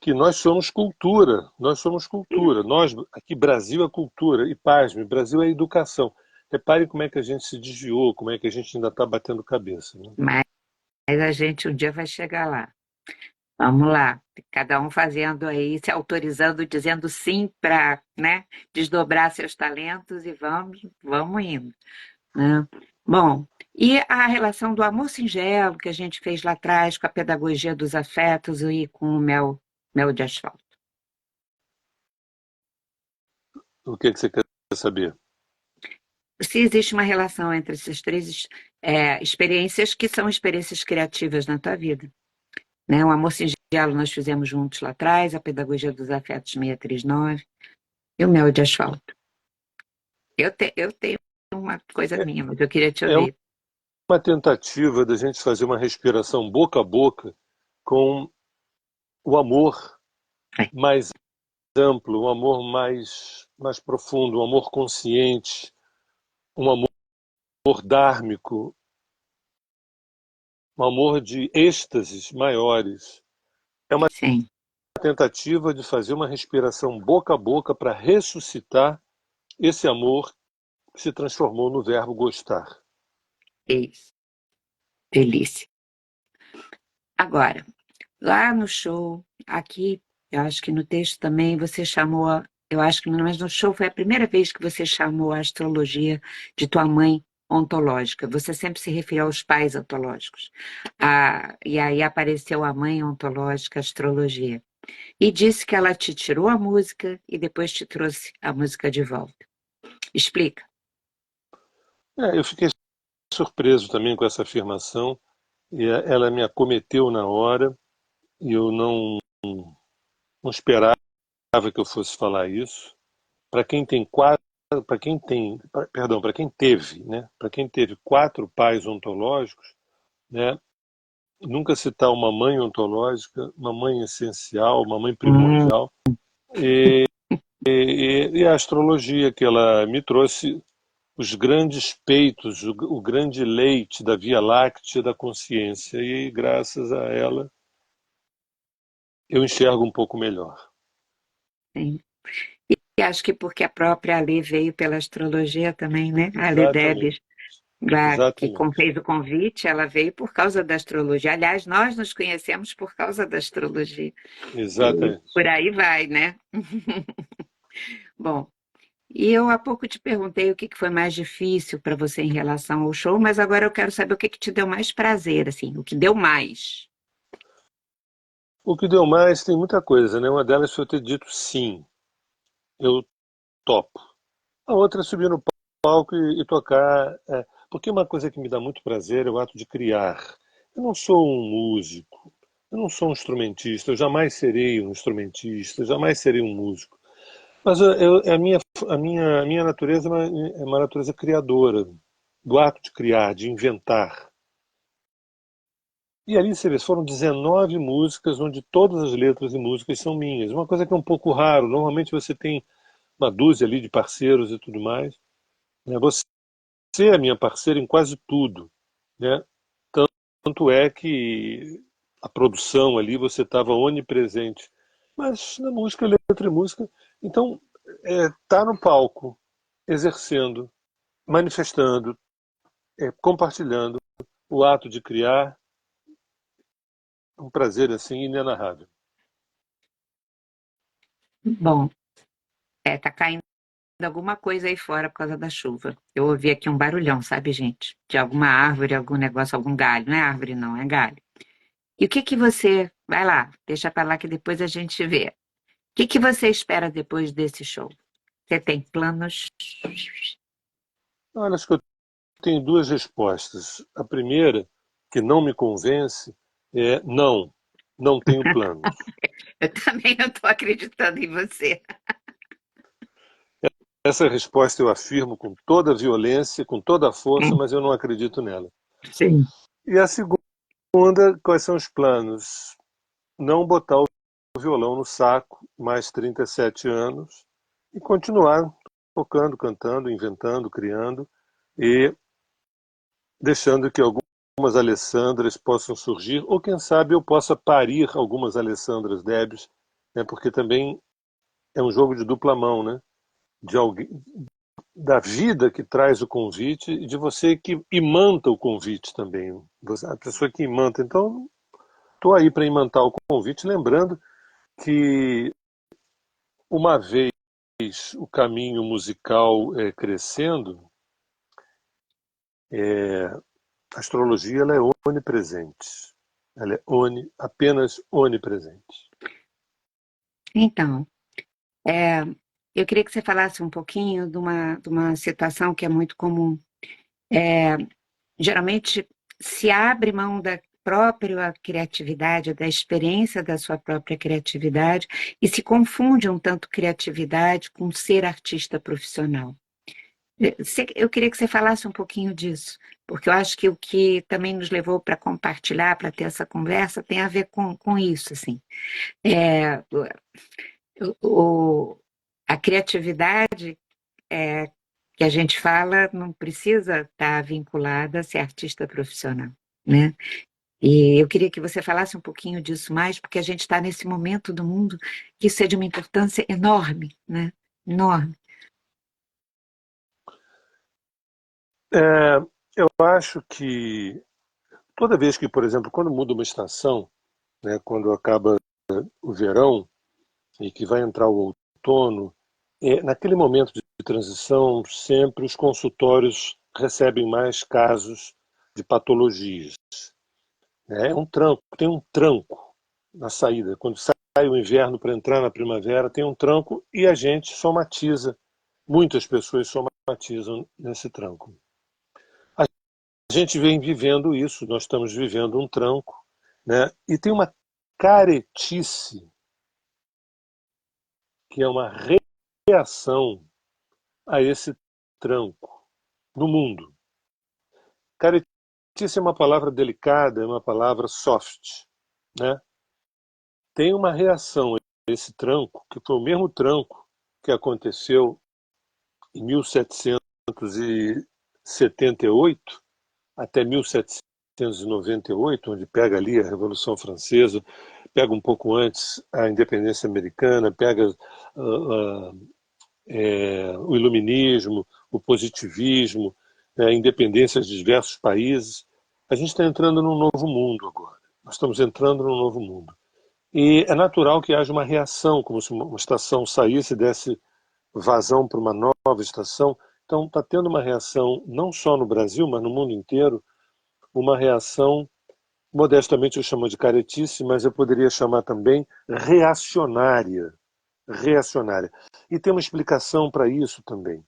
que nós somos cultura. Nós somos cultura. Nós, aqui, Brasil é cultura. E pasme, Brasil é educação. Repare como é que a gente se desviou, como é que a gente ainda está batendo cabeça. Né? Mas a gente um dia vai chegar lá. Vamos lá, cada um fazendo aí, se autorizando, dizendo sim para, né, desdobrar seus talentos e vamos indo, né? Bom, e a relação do amor singelo que a gente fez lá atrás com a pedagogia dos afetos e com o mel de asfalto. O que é que você quer saber? Se existe uma relação entre essas três experiências que são experiências criativas na tua vida, né? O amor singelo nós fizemos juntos lá atrás, a pedagogia dos afetos 639 e o mel de asfalto. Eu tenho uma coisa É, minha, mas eu queria te é ouvir. uma tentativa da gente fazer uma respiração boca a boca com o amor É, mais amplo, um amor mais profundo, um amor consciente, um amor dármico, um amor de êxtases maiores. É uma sim, tentativa de fazer uma respiração boca a boca para ressuscitar esse amor que se transformou no verbo gostar. isso, delícia. Agora, lá no show, aqui, eu acho que no texto também você chamou, eu acho que mas no show foi a primeira vez que você chamou a astrologia de tua mãe ontológica. Você sempre se referiu aos pais ontológicos. E aí apareceu a mãe ontológica, a astrologia. E disse que ela te tirou a música e depois te trouxe a música de volta. Explica. Eu fiquei surpreso também com essa afirmação e ela me acometeu na hora e eu não esperava que eu fosse falar isso. Para quem tem quatro, para quem tem, perdão, para quem teve, né? Para quem teve quatro pais ontológicos, né? Nunca citar uma mãe ontológica, uma mãe essencial, uma mãe Hum, primordial e a astrologia que ela me trouxe os grandes peitos, o grande leite da Via Láctea da consciência e graças a ela eu enxergo um pouco melhor. sim. E acho que porque a própria lei veio pela astrologia também, né? A lei Exatamente. Debs. Lá que Exatamente. fez o convite, ela veio por causa da astrologia. Aliás, nós nos conhecemos por causa da astrologia. E Exatamente. por aí vai, né? Bom, e eu há pouco te perguntei o que que foi mais difícil para você em relação ao show, mas agora eu quero saber o que que te deu mais prazer, assim, o que deu mais. O que deu mais tem muita coisa, né? Uma delas foi eu ter dito sim, eu topo. A outra é subir no palco e tocar. Porque uma coisa que me dá muito prazer é o ato de criar. Eu não sou um músico, eu não sou um instrumentista, eu jamais serei um instrumentista, eu jamais serei um músico. Mas a minha natureza é uma natureza criadora, do ato de criar, de inventar. E ali você vê, foram 19 músicas, onde todas as letras e músicas são minhas. Uma coisa que é um pouco raro. Normalmente você tem uma dúzia ali de parceiros e tudo mais, né? Você é minha parceira em quase tudo, né? Tanto é que a produção ali você estava onipresente. Mas na música, letra e música. Então, tá no palco, exercendo, manifestando, compartilhando o ato de criar, um prazer assim inenarrável. Bom, tá caindo alguma coisa aí fora por causa da chuva. Eu ouvi aqui um barulhão, sabe, gente? De alguma árvore, algum negócio, algum galho. Não é árvore, não, é galho. E o que que você. Vai lá, deixa pra lá que depois a gente vê. O que que você espera depois desse show? Você tem planos? Olha, acho que eu tenho duas respostas. A primeira, que não me convence, é não, não tenho planos. Eu também não estou acreditando em você. Essa resposta eu afirmo com toda a violência, com toda a força, mas eu não acredito nela. Sim. E a segunda, quais são os planos? Não botar o violão no saco, mais 37 anos, e continuar tocando, cantando, inventando, criando, e deixando que algumas Alessandras possam surgir, ou quem sabe eu possa parir algumas Alessandras Debs, né, porque também é um jogo de dupla mão, né? De alguém, da vida que traz o convite e de você que imanta o convite também. A pessoa que imanta. Então, estou aí para imantar o convite, lembrando que uma vez o caminho musical crescendo, a astrologia ela é onipresente. Ela é apenas onipresente. Então, é, eu queria que você falasse um pouquinho de uma situação que é muito comum. É, geralmente se abre mão da própria criatividade, da experiência da sua própria criatividade, e se confunde um tanto criatividade com ser artista profissional. Eu queria que você falasse um pouquinho disso, porque eu acho que o que também nos levou para compartilhar, para ter essa conversa, tem a ver com isso, assim. É, o, a criatividade que a gente fala não precisa estar vinculada a ser artista profissional, né? E eu queria que você falasse um pouquinho disso mais, porque a gente está nesse momento do mundo que isso é de uma importância enorme, né? Enorme. É, eu acho que toda vez que, por exemplo, quando muda uma estação, né, quando acaba o verão e que vai entrar o outono, naquele momento de transição, sempre os consultórios recebem mais casos de patologias. Né? É um tranco, tem um tranco na saída. Quando sai o inverno para entrar na primavera, tem um tranco e a gente somatiza. Muitas pessoas somatizam nesse tranco. A gente vem vivendo isso, nós estamos vivendo um tranco, né? E tem uma caretice, que é uma reação a esse tranco no mundo. Caretice é uma palavra delicada, é uma palavra soft, né? Tem uma reação a esse tranco, que foi o mesmo tranco que aconteceu em 1778 até 1798, onde pega ali a Revolução Francesa, pega um pouco antes a independência americana, pega o iluminismo, o positivismo, independências de diversos países. A gente está entrando num novo mundo agora. Nós estamos entrando num novo mundo. E é natural que haja uma reação, como se uma estação saísse e desse vazão para uma nova estação. Então está tendo uma reação, não só no Brasil, mas no mundo inteiro, uma reação, modestamente eu chamo de caretice, mas eu poderia chamar também reacionária. Reacionária. E tem uma explicação para isso também,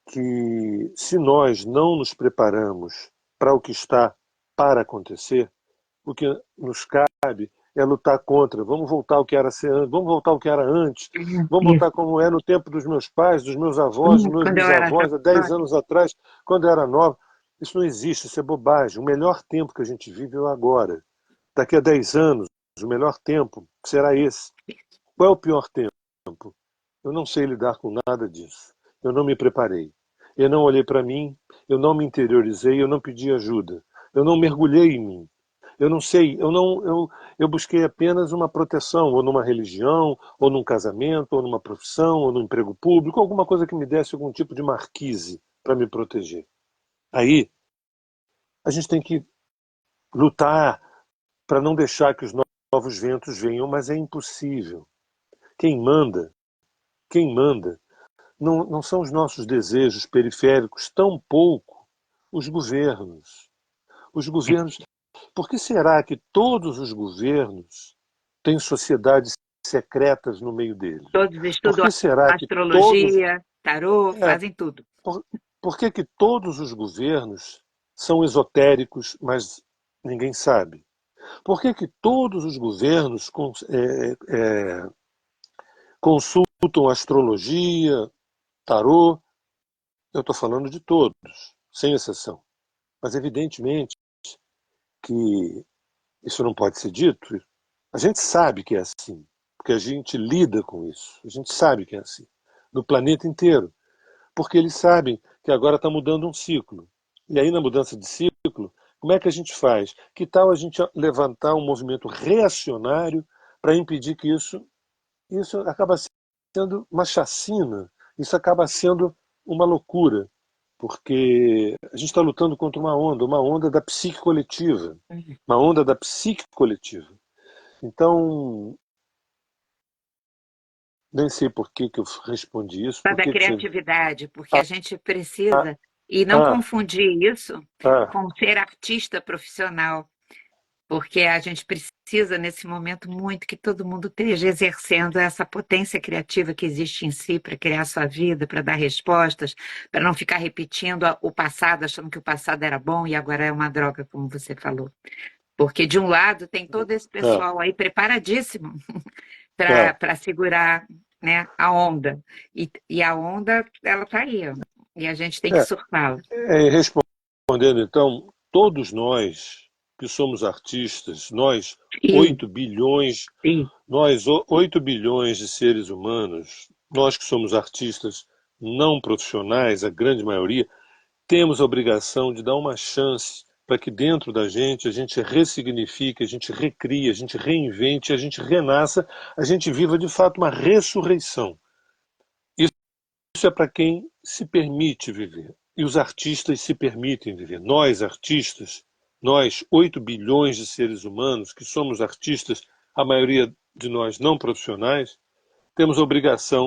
que se nós não nos preparamos para o que está para acontecer, o que nos cabe é lutar contra. Vamos voltar ao que era ser antes, vamos voltar ao que era antes, vamos voltar Isso. como é no tempo dos meus pais, dos meus avós, dos meus Quando eu era bisavós, há 10 jovem. anos atrás, quando eu era nova. Isso não existe, isso é bobagem. O melhor tempo que a gente vive é o agora. Daqui a 10 anos, o melhor tempo será esse. Qual é o pior tempo? Eu não sei lidar com nada disso. Eu não me preparei. Eu não olhei para mim, eu não me interiorizei, eu não pedi ajuda. Eu não mergulhei em mim. Eu não sei, eu busquei apenas uma proteção, ou numa religião, ou num casamento, ou numa profissão, ou num emprego público, alguma coisa que me desse algum tipo de marquise para me proteger. Aí, a gente tem que lutar para não deixar que os novos ventos venham, mas é impossível. Quem manda, quem manda, não são os nossos desejos periféricos, tampouco os governos. Os governos. Por que será que todos os governos têm sociedades secretas no meio deles? Todos Por estudam que será que todos. astrologia, tarô, É, fazem tudo. por, por que todos os governos são esotéricos, mas ninguém sabe? Por que todos os governos consultam astrologia, tarô? Eu estou falando de todos, sem exceção. Mas, evidentemente, que isso não pode ser dito. A gente sabe que é assim, porque a gente lida com isso. A gente sabe que é assim. No planeta inteiro. Porque eles sabem que agora está mudando um ciclo. E aí, na mudança de ciclo, como é que a gente faz? Que tal a gente levantar um movimento reacionário para impedir que isso acaba sendo uma chacina, isso acaba sendo uma loucura, porque a gente está lutando contra uma onda da psique coletiva, uma onda da psique coletiva. Então, nem sei por que eu respondi isso, por Da que você... criatividade, porque a Ah, gente ah, precisa, e não ah, confundir isso ah. com ser artista profissional, porque a gente precisa, nesse momento, muito que todo mundo esteja exercendo essa potência criativa que existe em si para criar sua vida, para dar respostas, para não ficar repetindo o passado, achando que o passado era bom e agora é uma droga, como você falou. Porque, de um lado, tem todo esse Ah, pessoal aí preparadíssimo ah. para segurar, né, a onda. E a onda, ela está aí, ó, e a gente tem que É, surfá-la. respondendo então, todos nós que somos artistas, nós E, 8 bilhões, e, 8 bilhões de seres humanos, nós que somos artistas não profissionais, a grande maioria, temos a obrigação de dar uma chance para que dentro da gente a gente ressignifique, a gente recrie, a gente reinvente, a gente renasça, a gente viva de fato uma ressurreição. Isso é para quem se permite viver. E os artistas se permitem viver. Nós, artistas, nós, 8 bilhões de seres humanos, que somos artistas, a maioria de nós não profissionais, temos a obrigação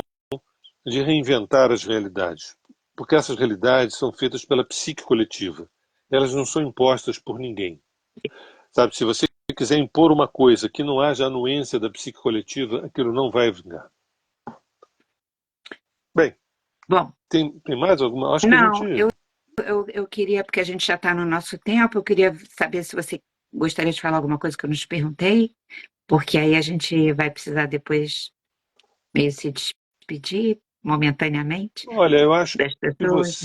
de reinventar as realidades. Porque essas realidades são feitas pela psique coletiva. Elas não são impostas por ninguém. Sabe, se você quiser impor uma coisa que não haja anuência da psique coletiva, aquilo não vai vingar. Bem, bom, tem mais alguma? Acho que a gente. não, eu queria, porque a gente já está no nosso tempo, eu queria saber se você gostaria de falar alguma coisa que eu não te perguntei, porque aí a gente vai precisar depois meio se despedir momentaneamente Olha, eu acho das que pessoas.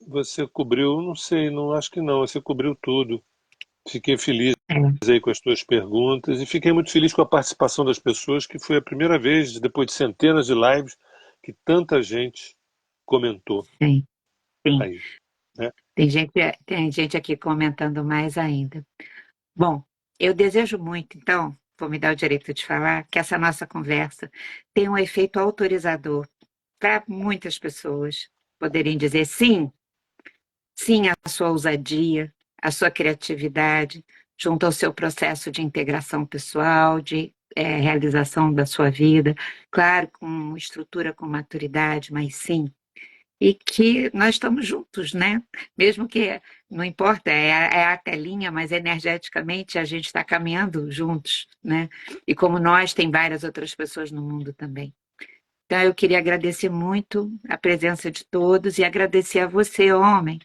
você cobriu, não sei, não acho que não, você cobriu tudo. Fiquei feliz É, aí com as tuas perguntas e fiquei muito feliz com a participação das pessoas, que foi a primeira vez, depois de centenas de lives, que tanta gente comentou sim, sim. aí, né? Tem gente aqui comentando mais ainda. Bom, eu desejo muito, então, vou me dar o direito de falar, que essa nossa conversa tenha um efeito autorizador para muitas pessoas poderem dizer sim, sim, a sua ousadia, a sua criatividade, junto ao seu processo de integração pessoal, de realização da sua vida, claro, com estrutura, com maturidade, mas sim, e que nós estamos juntos, né? Mesmo que não importa, é a telinha, mas energeticamente a gente está caminhando juntos, né? E como nós, tem várias outras pessoas no mundo também. Então, eu queria agradecer muito a presença de todos e agradecer a você, homem,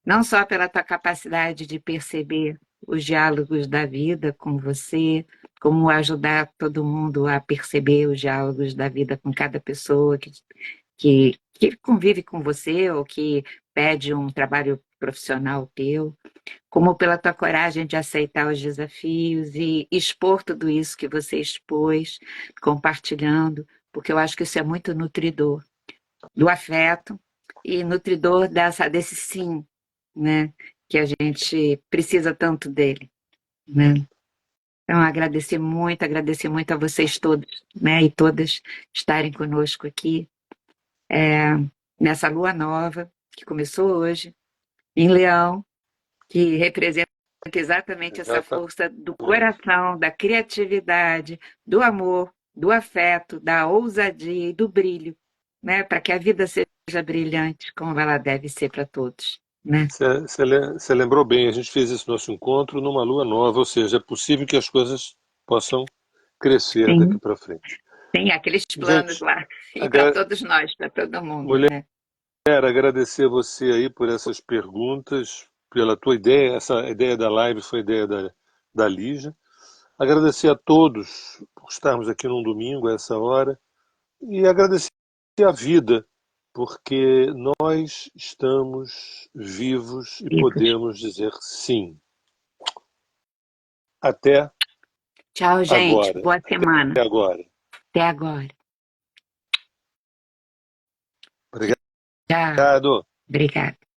não só pela tua capacidade de perceber os diálogos da vida com você, como ajudar todo mundo a perceber os diálogos da vida com cada pessoa que convive com você ou que pede um trabalho profissional teu, como pela tua coragem de aceitar os desafios e expor tudo isso que você expôs, compartilhando, porque eu acho que isso é muito nutridor do afeto e nutridor desse sim, né? Que a gente precisa tanto dele, né? Então, agradecer muito a vocês todos, né? E todas estarem conosco aqui nessa lua nova que começou hoje, em Leão, que representa exatamente essa Exatamente. força do coração, da criatividade, do amor, do afeto, da ousadia e do brilho, né? Para que a vida seja brilhante, como ela deve ser para todos, né? Você lembrou bem, a gente fez esse nosso encontro numa lua nova, ou seja, é possível que as coisas possam crescer daqui Sim, para frente. tem aqueles planos Gente, lá, e para agra- todos nós, para todo mundo, mulher, né? agradecer você aí por essas perguntas, pela tua ideia, essa ideia da live foi ideia da Lígia. Agradecer a todos por estarmos aqui num domingo a essa hora e agradecer a vida, porque nós estamos vivos e Vivos. podemos dizer sim. Até Tchau, gente. agora. Boa semana. Até agora. Até agora. Tchau. Obrigado. Obrigada.